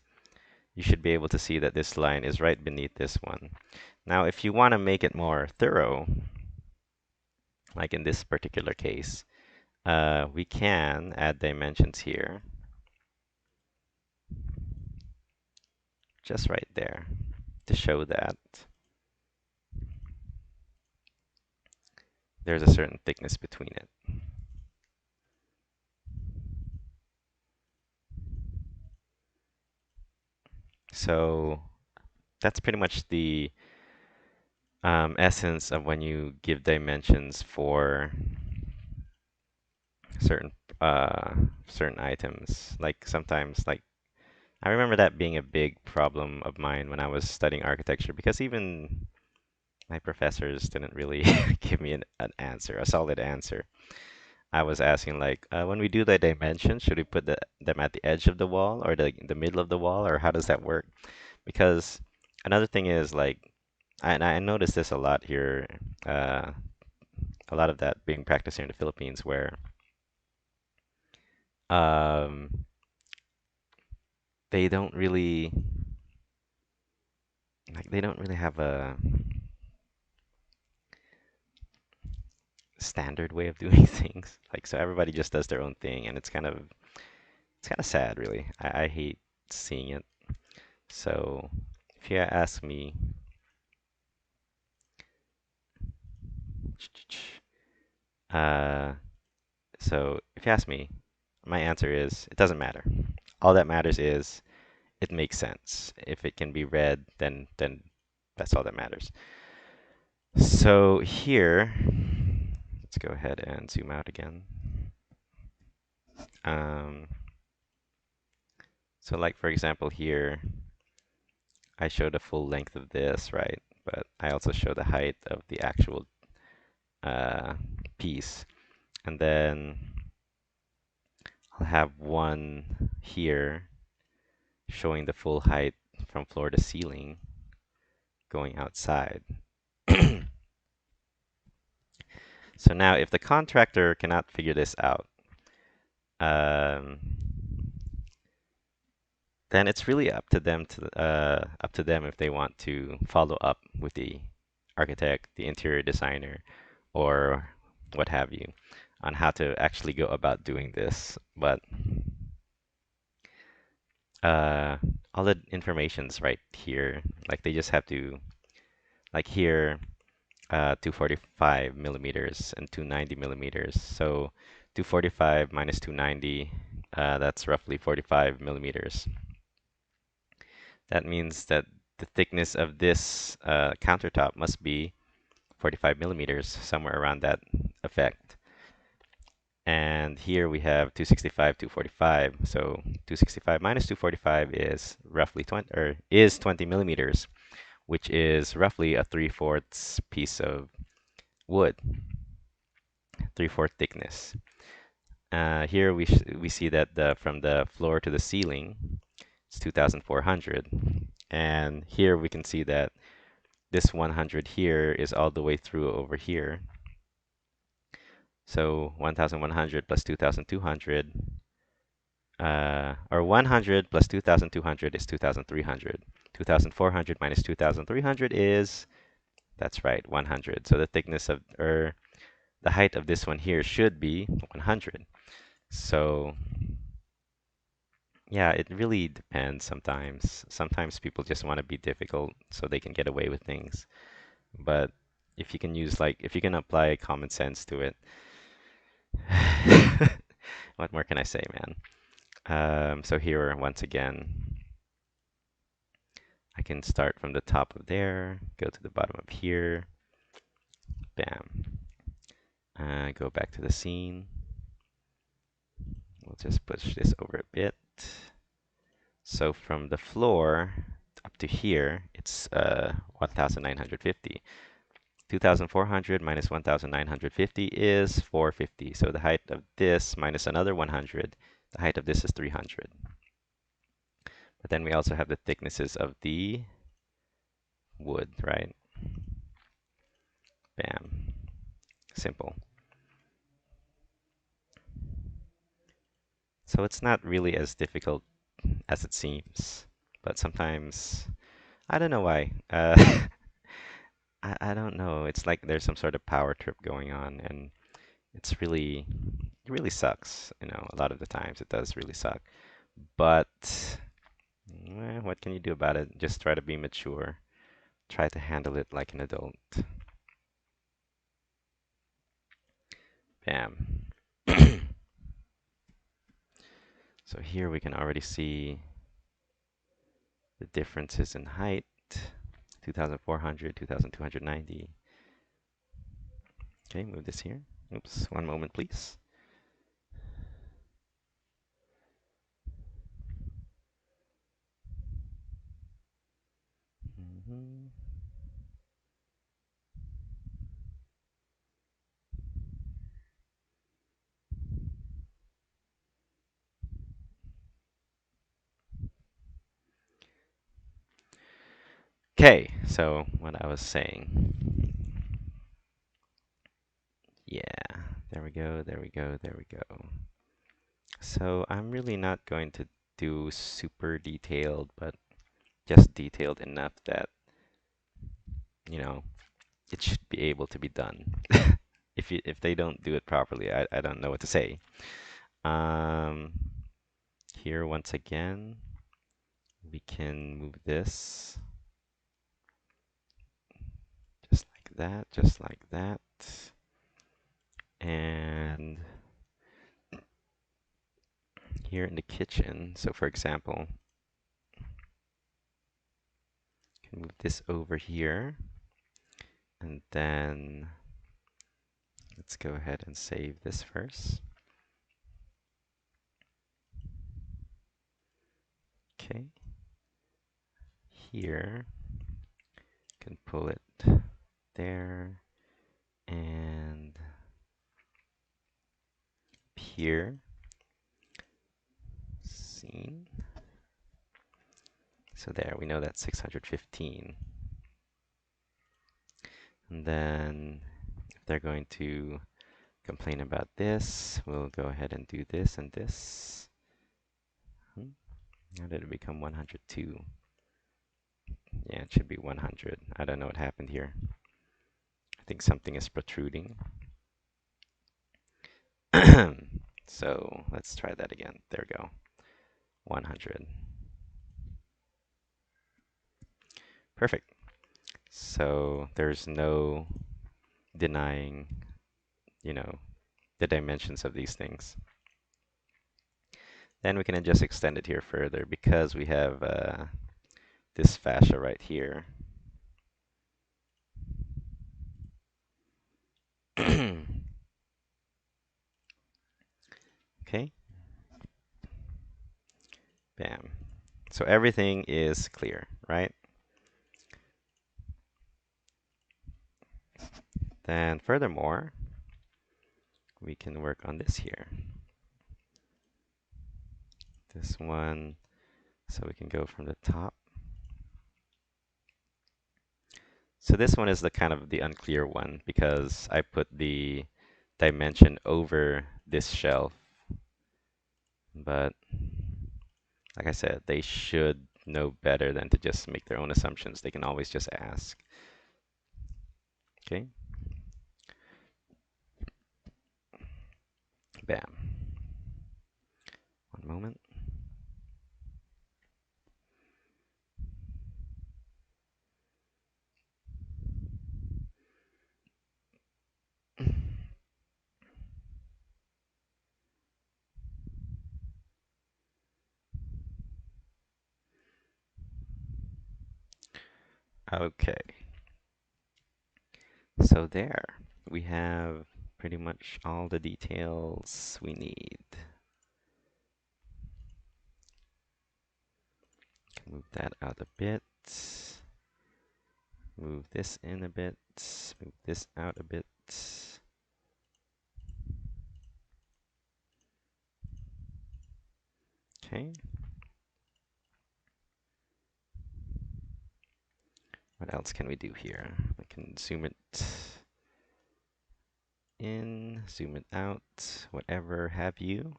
A: you should be able to see that this line is right beneath this one. Now, if you want to make it more thorough, like in this particular case, we can add dimensions here, just right there, to show that there's a certain thickness between it. So that's pretty much the essence of when you give dimensions for certain uh, certain items. Like sometimes, like I remember that being a big problem of mine when I was studying architecture, because even my professors didn't really give me an answer, a solid answer. I was asking like, when we do the dimensions, should we put them at the edge of the wall or the middle of the wall, or how does that work? Because another thing is like, and I noticed this a lot here, uh, a lot of that being practiced here in the Philippines, where um, they don't really they don't really have a standard way of doing things. Like so, everybody just does their own thing, and it's kind of sad, really. I hate seeing it. So if you ask me, uh, so if you ask me, my answer is it doesn't matter. All that matters is it makes sense. If it can be read, then that's all that matters. So here, let's go ahead and zoom out again. Um, so like for example here, I show the full length of this, right? But I also show the height of the actual uh, piece. And then I'll have one here showing the full height from floor to ceiling going outside. So now if the contractor cannot figure this out, um, then it's really up to them if they want to follow up with the architect, the interior designer, or what have you, on how to actually go about doing this. But uh, all the information's right here. Like they just have to, like here, 245 millimeters and 290 millimeters. So 245 minus 290, that's roughly 45 millimeters. That means that the thickness of this countertop must be 45 millimeters, somewhere around that effect. And here we have 265, 245. So 265 minus 245 is roughly 20, or is 20 millimeters, which is roughly a 3/4 piece of wood, 3/4 thickness. Here we see that from the floor to the ceiling, it's 2,400. And here we can see that this 100 here is all the way through over here. So 1,100 plus 2,200, or 100 plus 2,200 is 2,300. 2,400 minus 2,300 is, that's right, 100. So the thickness of, or the height of this one here should be 100. So yeah, it really depends sometimes. Sometimes people just want to be difficult so they can get away with things. But if you can use like, if you can apply common sense to it, what more can I say, man? So here, once again, I can start from the top of there, go to the bottom of here, bam. Go back to the scene. We'll just push this over a bit. So from the floor up to here, it's 1,950. 2,400 minus 1,950 is 450. So the height of this minus another 100, the height of this is 300. But then we also have the thicknesses of the wood, right? Bam. Simple. So it's not really as difficult as it seems, but sometimes I don't know why. I don't know. It's like there's some sort of power trip going on, and it really sucks. You know, a lot of the times it does really suck. But what can you do about it? Just try to be mature. Try to handle it like an adult. Bam. So here we can already see the differences in height. 2,400, 2,290. Okay, move this here. Oops, one moment, please. Mhm. Okay, so what I was saying. Yeah, there we go, there we go, there we go. So I'm really not going to do super detailed, but just detailed enough that, you know, it should be able to be done. If they don't do it properly, I don't know what to say. Um, Here once again, we can move this just like that. And here in the kitchen. So for example, I can move this over here, and then let's go ahead and save this first. Okay, here, can pull it there, and here, scene. So there, we know that's 615. And then if they're going to complain about this, we'll go ahead and do this and this. How did it become 102? Yeah, it should be 100. I don't know what happened here. I think something is protruding. So let's try that again. There we go. 100. Perfect. So there's no denying, you know, the dimensions of these things. Then we can just extend it here further because we have this fascia right here. Okay. Bam. So everything is clear, right? Then furthermore, we can work on this here. This one, so we can go from the top. So this one is the kind of the unclear one because I put the dimension over this shelf. But like I said, they should know better than to just make their own assumptions. They can always just ask. Okay. Bam. One moment. Okay. So there, we have pretty much all the details we need. Move that out a bit. Move this in a bit. Move this out a bit. Okay. What else can we do here? I can zoom it in, zoom it out, whatever have you.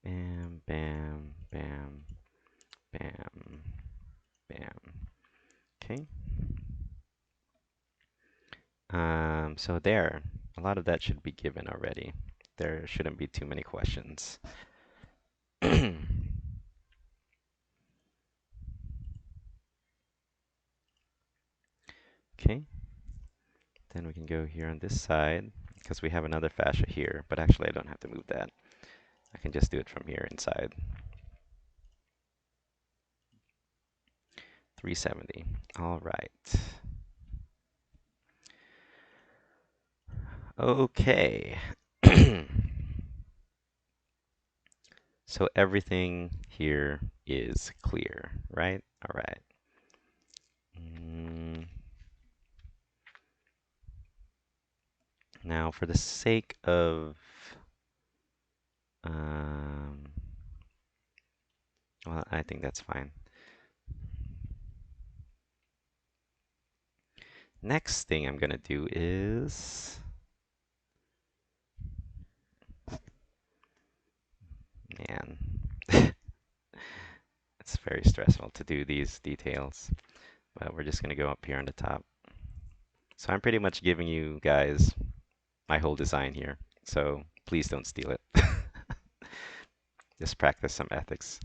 A: Bam, bam, bam, bam, bam. Okay. So there, a lot of that should be given already. There shouldn't be too many questions. Okay. Then we can go here on this side because we have another fascia here, but actually I don't have to move that. I can just do it from here inside. 370. All right. Okay. So everything here is clear, right? All right. Now, for the sake of well, I think that's fine. Next thing I'm gonna do is, man, it's very stressful to do these details, but we're just gonna go up here on the top. So I'm pretty much giving you guys my whole design here, so please don't steal it. Just practice some ethics.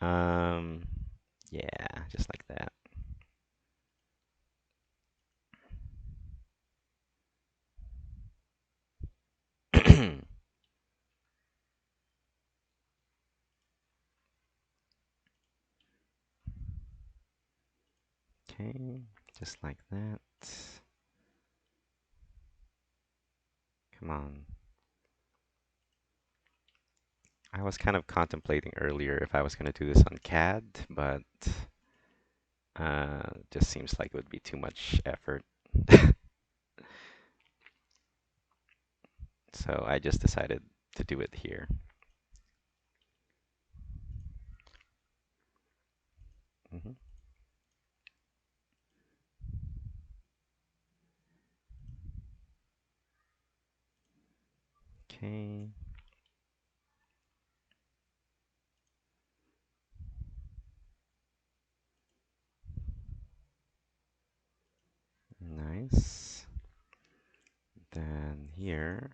A: Yeah, just like that. Okay, just like that. Come on. I was kind of contemplating earlier if I was going to do this on CAD, but just seems like it would be too much effort. So I just decided to do it here. Hmm. Okay. Nice. Then here.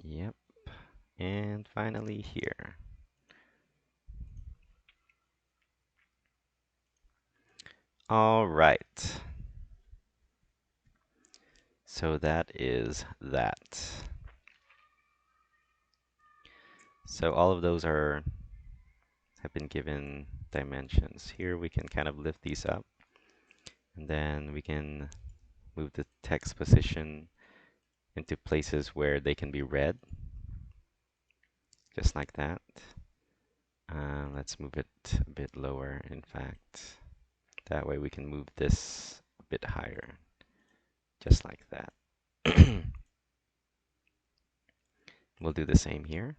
A: Yep. And finally here. All right. So that is that. So all of those have been given dimensions. Here we can kind of lift these up, and then we can move the text position into places where they can be read, just like that. Let's move it a bit lower, in fact. That way we can move this a bit higher, just like that. We'll do the same here.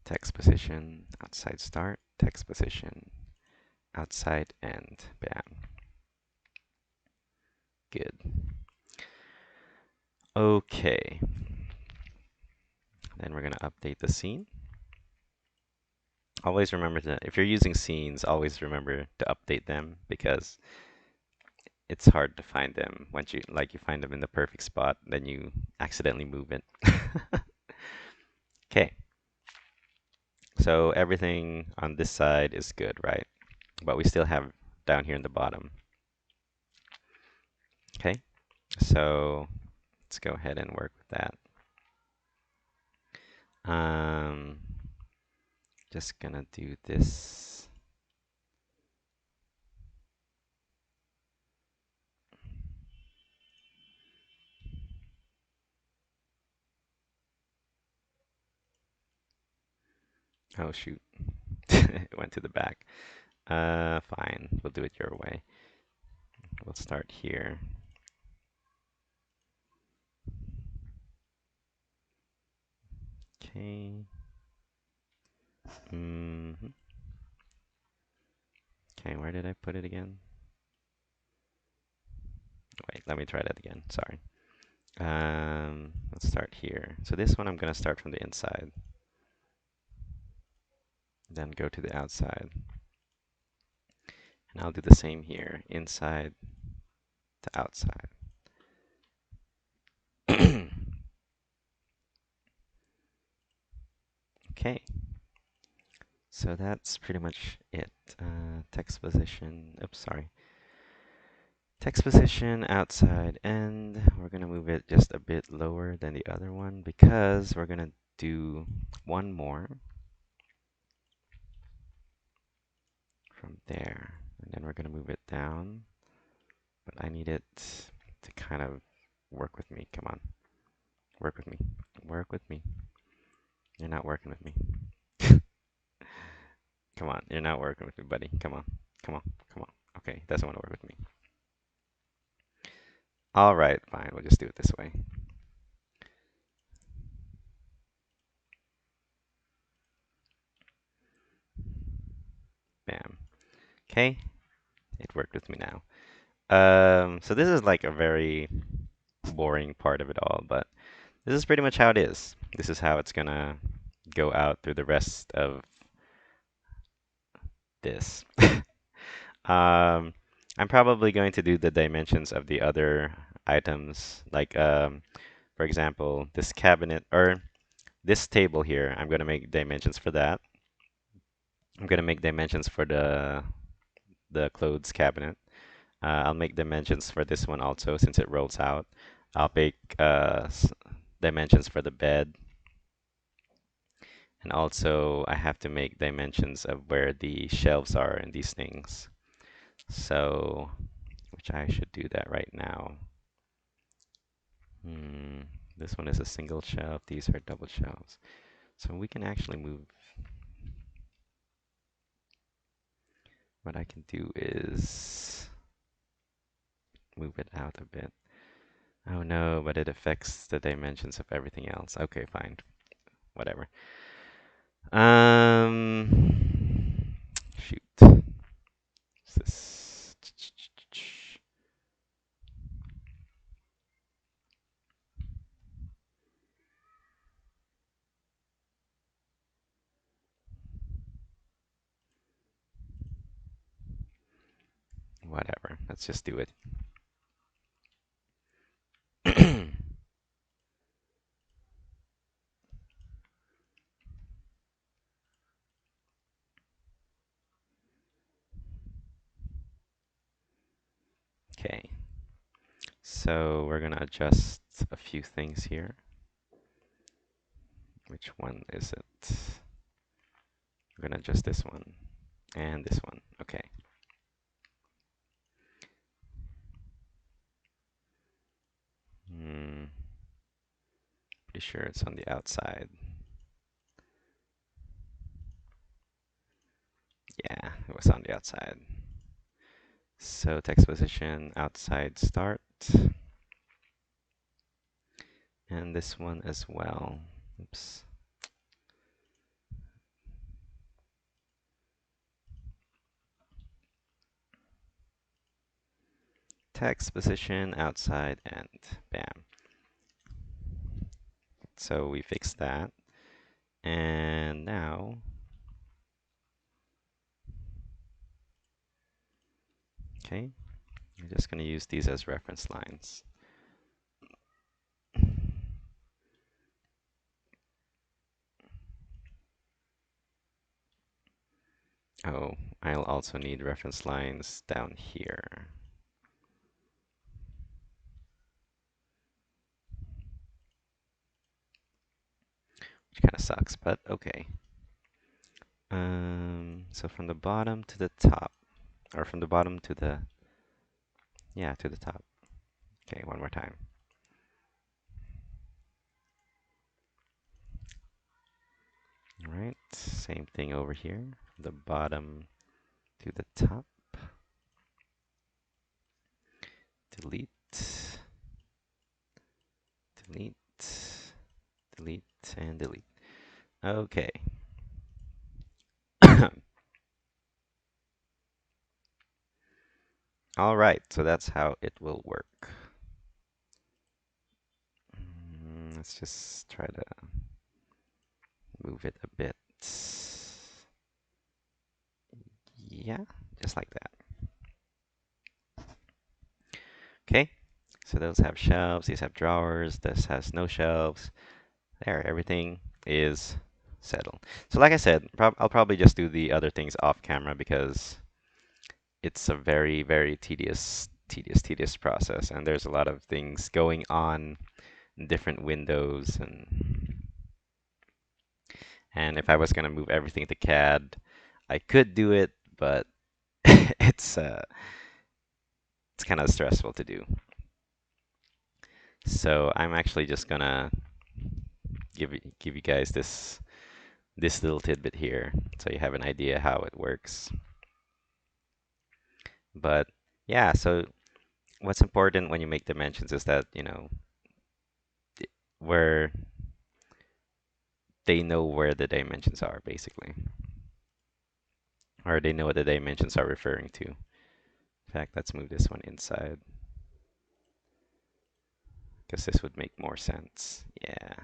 A: Text position, outside start, text position, outside end, bam. Good. Okay. Then we're going to update the scene. Always remember to, if you're using scenes, always remember to update them because it's hard to find them. Once you find them in the perfect spot, then you accidentally move it. Okay. So everything on this side is good, right? But we still have down here in the bottom. Okay. So let's go ahead and work with that. Um, just gonna do this. Oh shoot, it went to the back. Fine, we'll do it your way. We'll start here. Okay. Okay, where did I put it again? Wait, let me try that again. Sorry. Let's start here. So this one I'm gonna start from the inside, then go to the outside. And I'll do the same here, inside to outside. Okay, so that's pretty much it. Text position, oops, sorry. Text position outside end. We're gonna move it just a bit lower than the other one because we're gonna do one more from there. And then we're gonna move it down. But I need it to kind of work with me. Come on. Work with me. Work with me. You're not working with me. Come on. You're not working with me, buddy. Come on. Come on. Come on. Okay. Doesn't want to work with me. All right. Fine. We'll just do it this way. Bam. Okay. It worked with me now. So this is like a very boring part of it all, but this is pretty much how it is. This is how it's gonna go out through the rest of this. I'm probably going to do the dimensions of the other items, like for example, this cabinet or this table here. I'm gonna make dimensions for that. I'm gonna make dimensions for the clothes cabinet. I'll make dimensions for this one also since it rolls out. I'll make dimensions for the bed. And also I have to make dimensions of where the shelves are in these things. So, which I should do that right now. Hmm, this one is a single shelf. These are double shelves. So we can actually move. What I can do is move it out a bit. Oh no, but it affects the dimensions of everything else. Okay, fine. Whatever. Shoot. What's this? Whatever. Let's just do it. Okay. So we're gonna adjust a few things here. Which one is it? We're gonna adjust this one and this one. Okay. Hmm. Pretty sure it's on the outside. Yeah, it was on the outside. So text position outside start. And this one as well. Oops. Text position outside and bam. So we fixed that. And now, okay, I'm just going to use these as reference lines. Oh, I'll also need reference lines down here. Which kind of sucks, but okay. So from the bottom to the top, or from the bottom to the, yeah, to the top. Okay, one more time. All right, same thing over here. The bottom to the top. Delete, delete, delete, and delete. Okay. All right, so that's how it will work. Let's just try to move it a bit. Yeah, just like that. Okay, so those have shelves, these have drawers, this has no shelves. There, everything is settled. So like I said, I'll probably just do the other things off camera because it's a very, very tedious process, and there's a lot of things going on in different windows, and if I was gonna move everything to CAD, I could do it, but it's kind of stressful to do. So I'm actually just gonna give you guys this little tidbit here, so you have an idea how it works. But yeah, so what's important when you make dimensions is that, you know, where they know where the dimensions are, basically. Or they know what the dimensions are referring to. In fact, let's move this one inside, because this would make more sense. Yeah.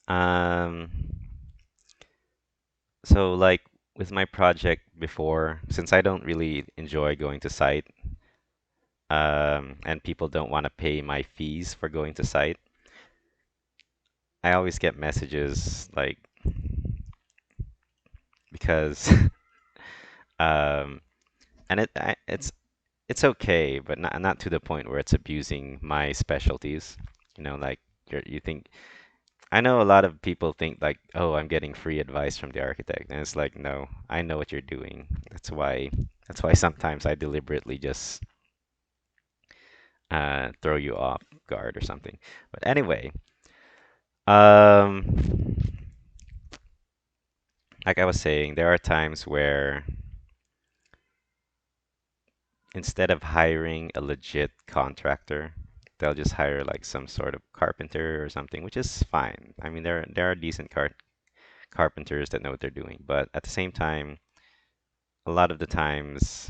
A: Um, so like with my project before, since I don't really enjoy going to site, and people don't want to pay my fees for going to site, I always get messages like because Um, and it's okay, but not to the point where it's abusing my specialties. Like you think I know a lot of people think like, oh, I'm getting free advice from the architect, and it's like, no, I know what you're doing. That's why sometimes I deliberately just throw you off guard or something. But anyway, um, like I was saying, there are times where instead of hiring a legit contractor, they'll just hire like some sort of carpenter or something, which is fine. I mean, there are decent carpenters that know what they're doing, but at the same time, a lot of the times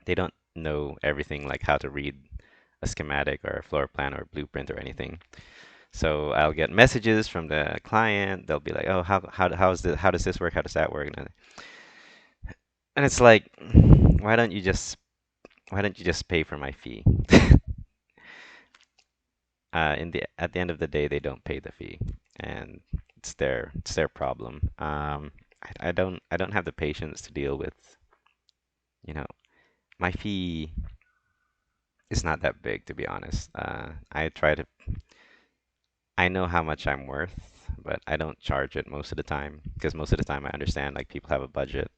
A: they don't know everything like how to read a schematic or a floor plan or blueprint or anything. So I'll get messages from the client. They'll be like, "Oh, how does this work? How does that work?" And it's like, why don't you just why don't you just pay for my fee? At the end of the day, they don't pay the fee, and it's their problem. I don't have the patience to deal with, you know, my fee is not that big, to be honest. I know how much I'm worth, but I don't charge it most of the time because most of the time I understand like people have a budget,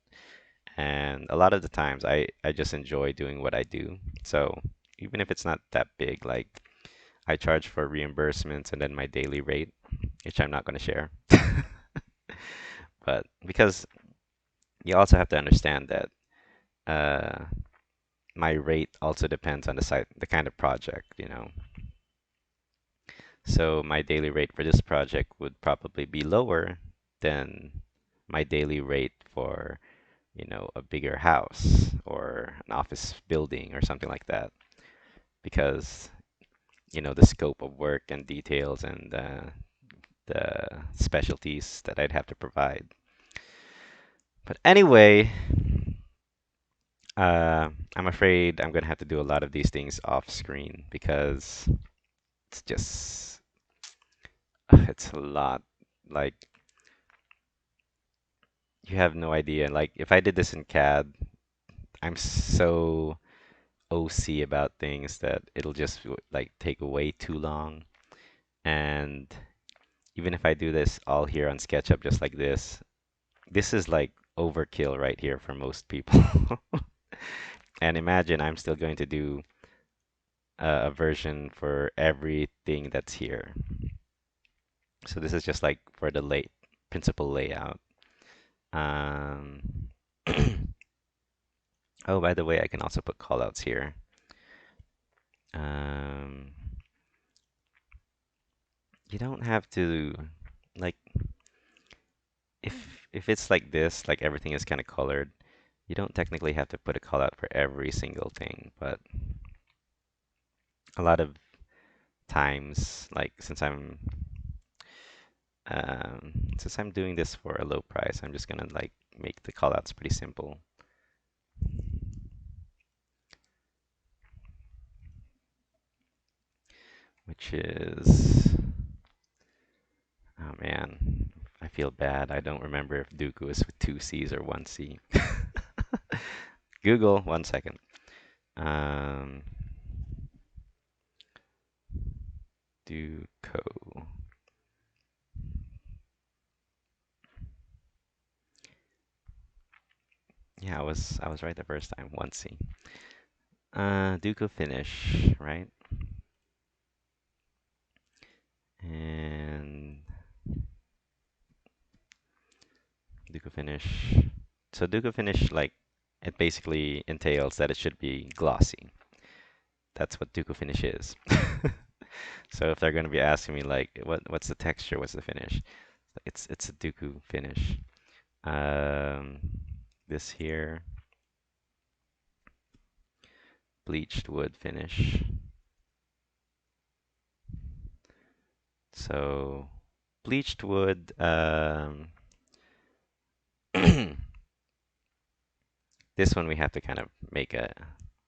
A: and a lot of the times I just enjoy doing what I do. So even if it's not that big, like I charge for reimbursements and then my daily rate, which I'm not going to share. But because you also have to understand that uh, my rate also depends on the kind of project. So my daily rate for this project would probably be lower than my daily rate for, a bigger house or an office building or something like that, because, the scope of work and details and the specialties that I'd have to provide. But anyway, I'm afraid I'm gonna have to do a lot of these things off screen because it's just it's a lot. Like you have no idea. Like if I did this in CAD, I'm so OC about things that it'll just like take way too long. And even if I do this all here on SketchUp just like this is like overkill right here for most people. And imagine I'm still going to do a version for everything that's here. So this is just like for the late principal layout. Um, oh, by the way, I can also put callouts here. Um, you don't have to like if it's like this, like everything is kind of colored, you don't technically have to put a callout for every single thing, but a lot of times, like since I'm doing this for a low price, I'm just gonna like make the callouts pretty simple, which is oh man, I feel bad. I don't remember if Dooku is with two C's or one C. Google, 1 second. Um, Duco. Yeah, I was right the first time. 1C. Duco finish, right? And Duco finish. So Duco finish, like, it basically entails that it should be glossy. That's what Duco finish is. So if they're going to be asking me like, what's the texture, what's the finish? It's a Dooku finish. Um, this here, bleached wood finish. So bleached wood, this one we have to kind of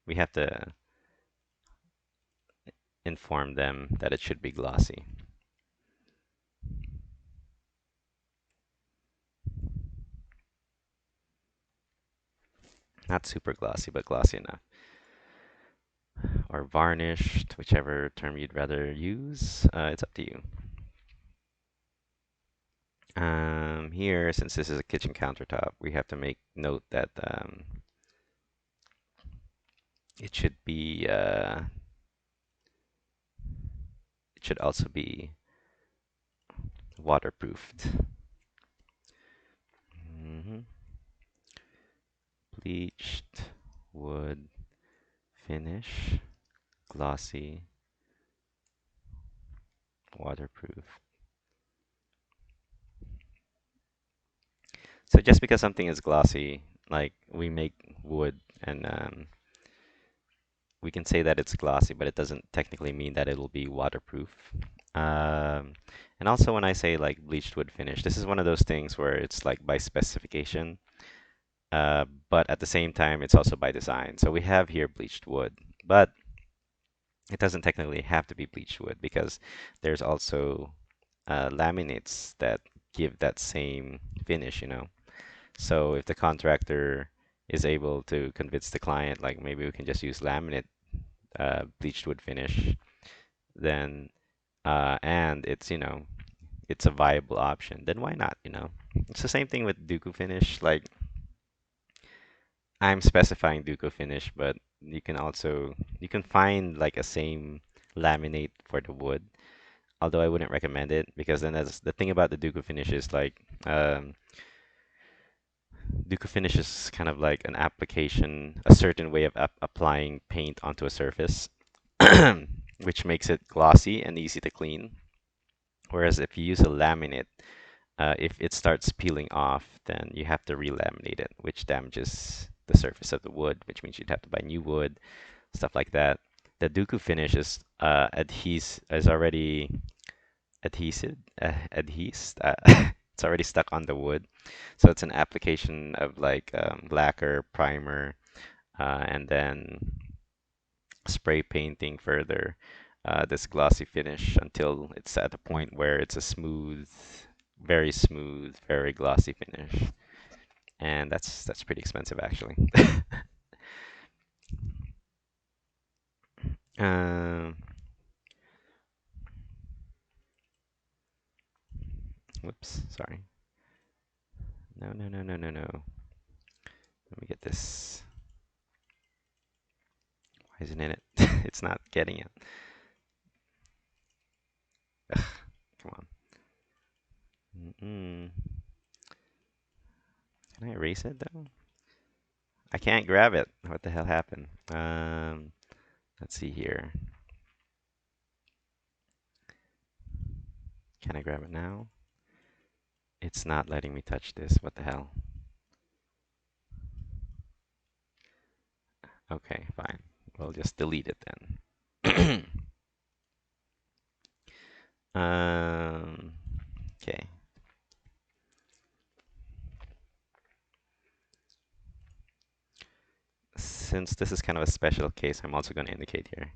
A: we have to inform them that it should be glossy. Not super glossy, but glossy enough. Or varnished, whichever term you'd rather use. It's up to you. Here, since this is a kitchen countertop, we have to make note that it should be, it should also be waterproofed. hmm Bleached wood finish, glossy, waterproof. So just because something is glossy, like we make wood and we can say that it's glossy, but it doesn't technically mean that it'll be waterproof. Um, and also when I say like bleached wood finish, this is one of those things where it's like by specification, but at the same time, it's also by design. So we have here bleached wood, but it doesn't technically have to be bleached wood because there's also laminates that give that same finish, you know. So if the contractor is able to convince the client, like maybe we can just use laminate bleached wood finish, then and it's it's a viable option, then why not, you know? It's the same thing with Duku finish. Like I'm specifying Duku finish, but you can find like a same laminate for the wood. Although I wouldn't recommend it because then that's the thing about the Duku finish is like Duku finish is kind of like an application, a certain way of applying paint onto a surface, which makes it glossy and easy to clean. Whereas if you use a laminate, if it starts peeling off, then you have to relaminate it, which damages the surface of the wood, which means you'd have to buy new wood, stuff like that. The Duku finish is already adhesive, it's already stuck on the wood, so it's an application of like lacquer, primer, and then spray painting further this glossy finish until it's at a point where it's a smooth, very glossy finish. And that's pretty expensive actually. Um, Whoops, sorry. No, no, no, no, no, no. Let me get this. Why isn't it? It's not getting it. Ugh, come on. Mm-mm. Can I erase it though? I can't grab it. What the hell happened? Let's see here. Can I grab it now? It's not letting me touch this. What the hell? Okay, fine. We'll just delete it then. Um, okay. Since this is kind of a special case, I'm also going to indicate here.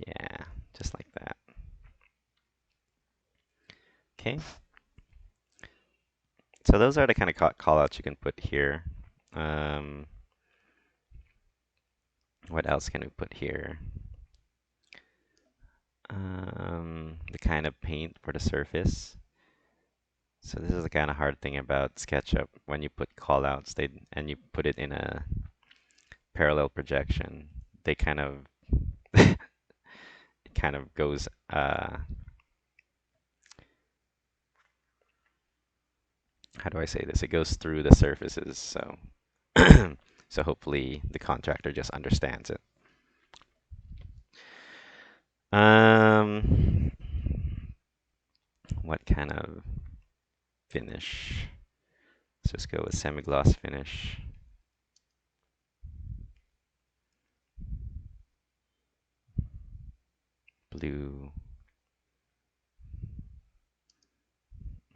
A: Yeah, just like that. Okay. So those are the kind of callouts you can put here. Um, what else can we put here? The kind of paint for the surface. So this is the kind of hard thing about SketchUp when you put callouts and you put it in a parallel projection. They kind of it kind of goes how do I say this? It goes through the surfaces, so so hopefully the contractor just understands it. Um, what kind of finish? Let's just go with semi-gloss finish. Blue.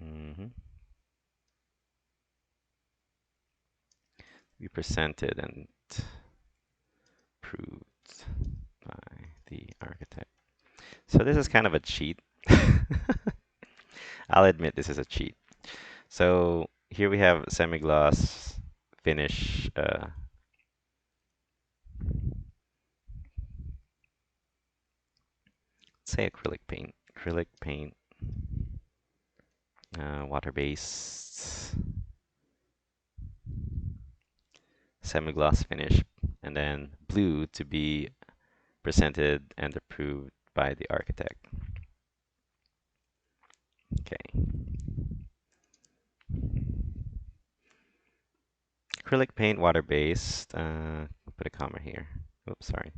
A: Mm-hmm. Be presented and approved by the architect. So this is kind of a cheat. I'll admit this is a cheat. So here we have semi-gloss finish, say acrylic paint. Acrylic paint, water-based, semi-gloss finish, and then blue to be presented and approved by the architect. Okay. Acrylic paint, water-based. Put a comma here. Oops, sorry.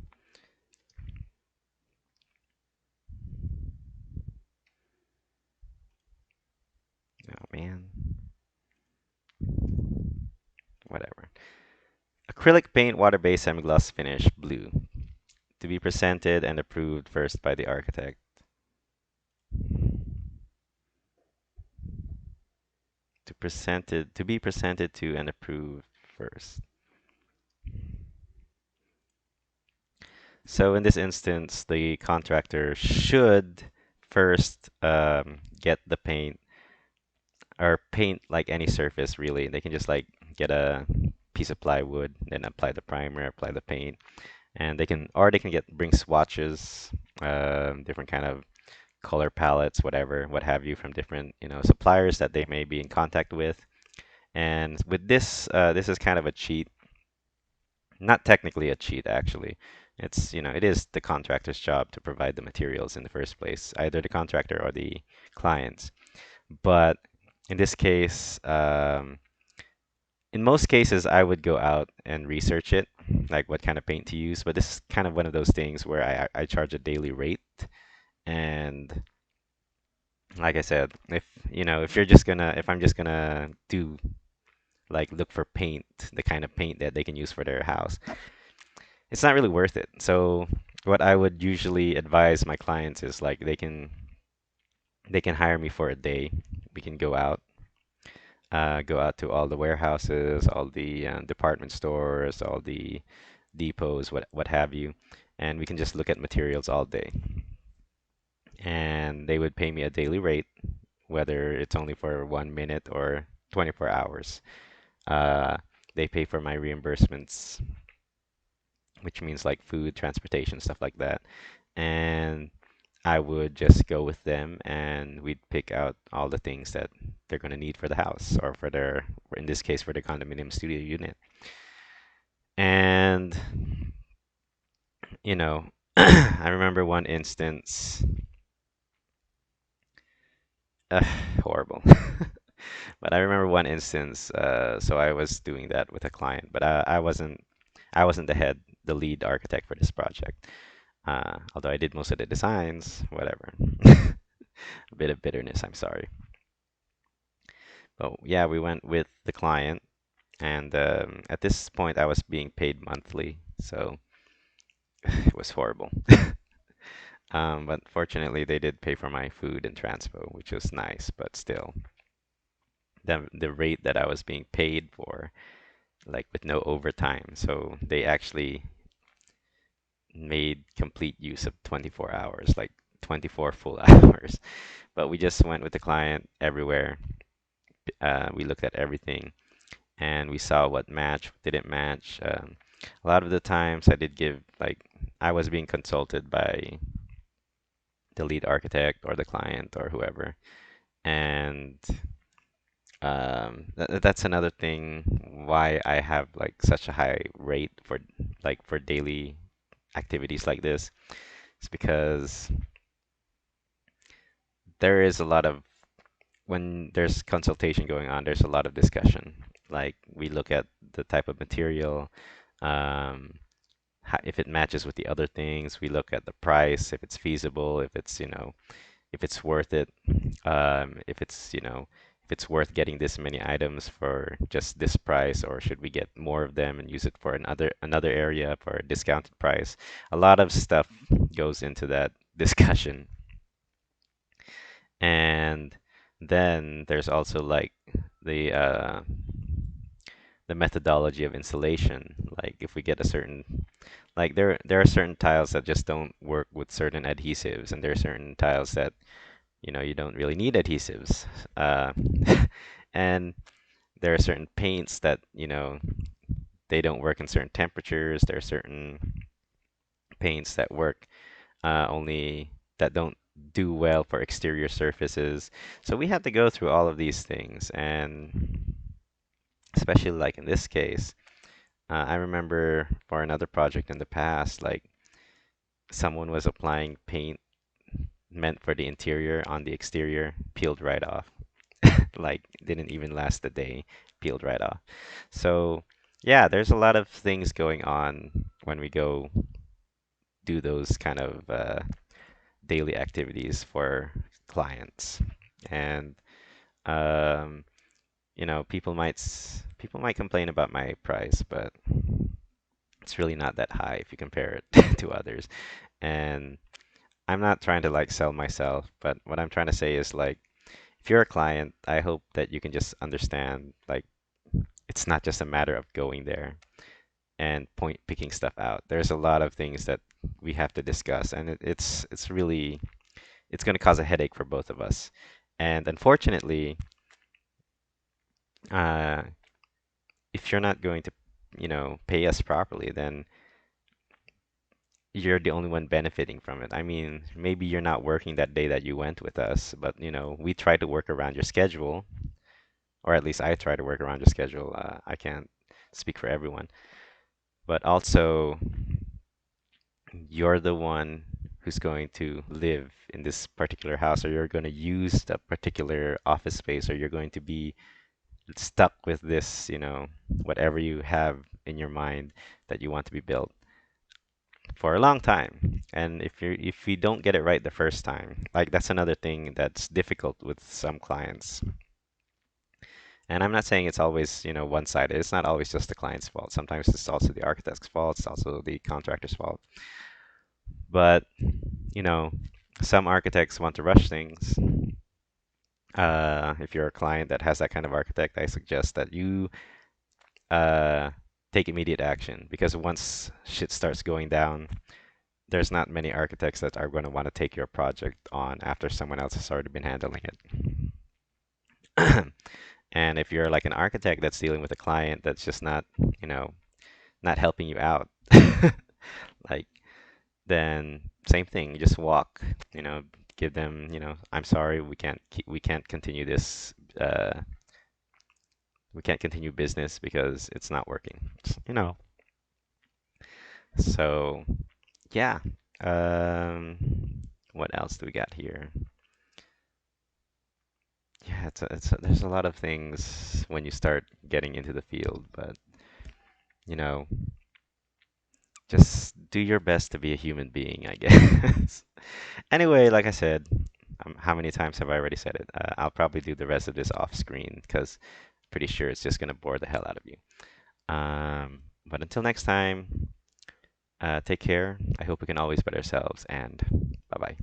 A: Oh man. Whatever. Acrylic paint, water-based, semi-gloss finish, blue. To be presented and approved first by the architect. To be presented to and approved first. So in this instance, the contractor should first get the paint or paint like any surface really. They can just like get a piece of plywood, then apply the primer, apply the paint, and they can get bring swatches, different kind of color palettes, whatever, what have you, from different suppliers that they may be in contact with. And with this, this is kind of a cheat, not technically a cheat actually. It is the contractor's job to provide the materials in the first place, either the contractor or the clients. But in this case, in most cases, I would go out and research it, like what kind of paint to use. But this is kind of one of those things where I charge a daily rate. And like I said, if I'm just gonna do like look for paint, the kind of paint that they can use for their house, it's not really worth it. So what I would usually advise my clients is like they can hire me for a day. We can go out to all the warehouses, all the department stores, all the depots, what have you, and we can just look at materials all day. And they would pay me a daily rate, whether it's only for 1 minute or 24 hours. Uh, they pay for my reimbursements, which means like food, transportation, stuff like that. And I would just go with them and we'd pick out all the things that they're going to need for the house or in this case, for the condominium studio unit. And, you know, I remember one instance, uh, horrible. But I remember one instance, so I was doing that with a client, but I wasn't the lead architect for this project. Although I did most of the designs, whatever. A bit of bitterness, I'm sorry. But yeah, we went with the client, and at this point, I was being paid monthly, so it was horrible. But fortunately, they did pay for my food and transpo, which was nice, but still, the rate that I was being paid for, like with no overtime, so they actually made complete use of 24 hours, like 24 full hours. But we just went with the client everywhere. We looked at everything and we saw what matched, what didn't match. A lot of the times I was being consulted by the lead architect or the client or whoever. And that's another thing why I have like such a high rate for daily activities like this. It's because there is a lot of when there's consultation going on, there's a lot of discussion. Like we look at the type of material, um, if it matches with the other things. We look at the price, if it's feasible, if it's worth it, if it's worth getting this many items for just this price, or should we get more of them and use it for another area for a discounted price. A lot of stuff goes into that discussion. And then there's also like the uh, the methodology of installation. Like if we get a certain there are certain tiles that just don't work with certain adhesives, and there are certain tiles that you don't really need adhesives. Uh, and there are certain paints that, they don't work in certain temperatures. There are certain paints that work only that don't do well for exterior surfaces. So we had to go through all of these things, and especially like in this case, I remember for another project in the past, like someone was applying paint meant for the interior on the exterior, peeled right off. Like didn't even last a day, peeled right off. So yeah, there's a lot of things going on when we go do those kind of daily activities for clients. And um, people might complain about my price, but it's really not that high if you compare it to others. And I'm not trying to like sell myself, but what I'm trying to say is like if you're a client, I hope that you can just understand like it's not just a matter of going there and point picking stuff out. There's a lot of things that we have to discuss, and it's really it's going to cause a headache for both of us. And unfortunately, uh, if you're not going to, pay us properly, then you're the only one benefiting from it. I mean, maybe you're not working that day that you went with us, but we try to work around your schedule, or at least I try to work around your schedule. I can't speak for everyone, but also you're the one who's going to live in this particular house, or you're going to use that particular office space, or you're going to be stuck with this, whatever you have in your mind that you want to be built for a long time. And if you don't get it right the first time, like that's another thing that's difficult with some clients. And I'm not saying it's always, one-sided. It's not always just the client's fault. Sometimes it's also the architect's fault. It's also the contractor's fault. But, you know, some architects want to rush things. If you're a client that has that kind of architect, I suggest that you uh, take immediate action because once shit starts going down, there's not many architects that are going to want to take your project on after someone else has already been handling it. And if you're like an architect that's dealing with a client that's just not, you know, not helping you out, like then same thing, you just walk, give them, I'm sorry, we can't continue this we can't continue business because it's not working. You know. So, yeah. Um, what else do we got here? Yeah, there's a lot of things when you start getting into the field, but you know, just do your best to be a human being, I guess. Anyway, like I said, how many times have I already said it? I'll probably do the rest of this off screen because pretty sure it's just gonna bore the hell out of you. But until next time, take care. I hope we can always better ourselves, and bye bye.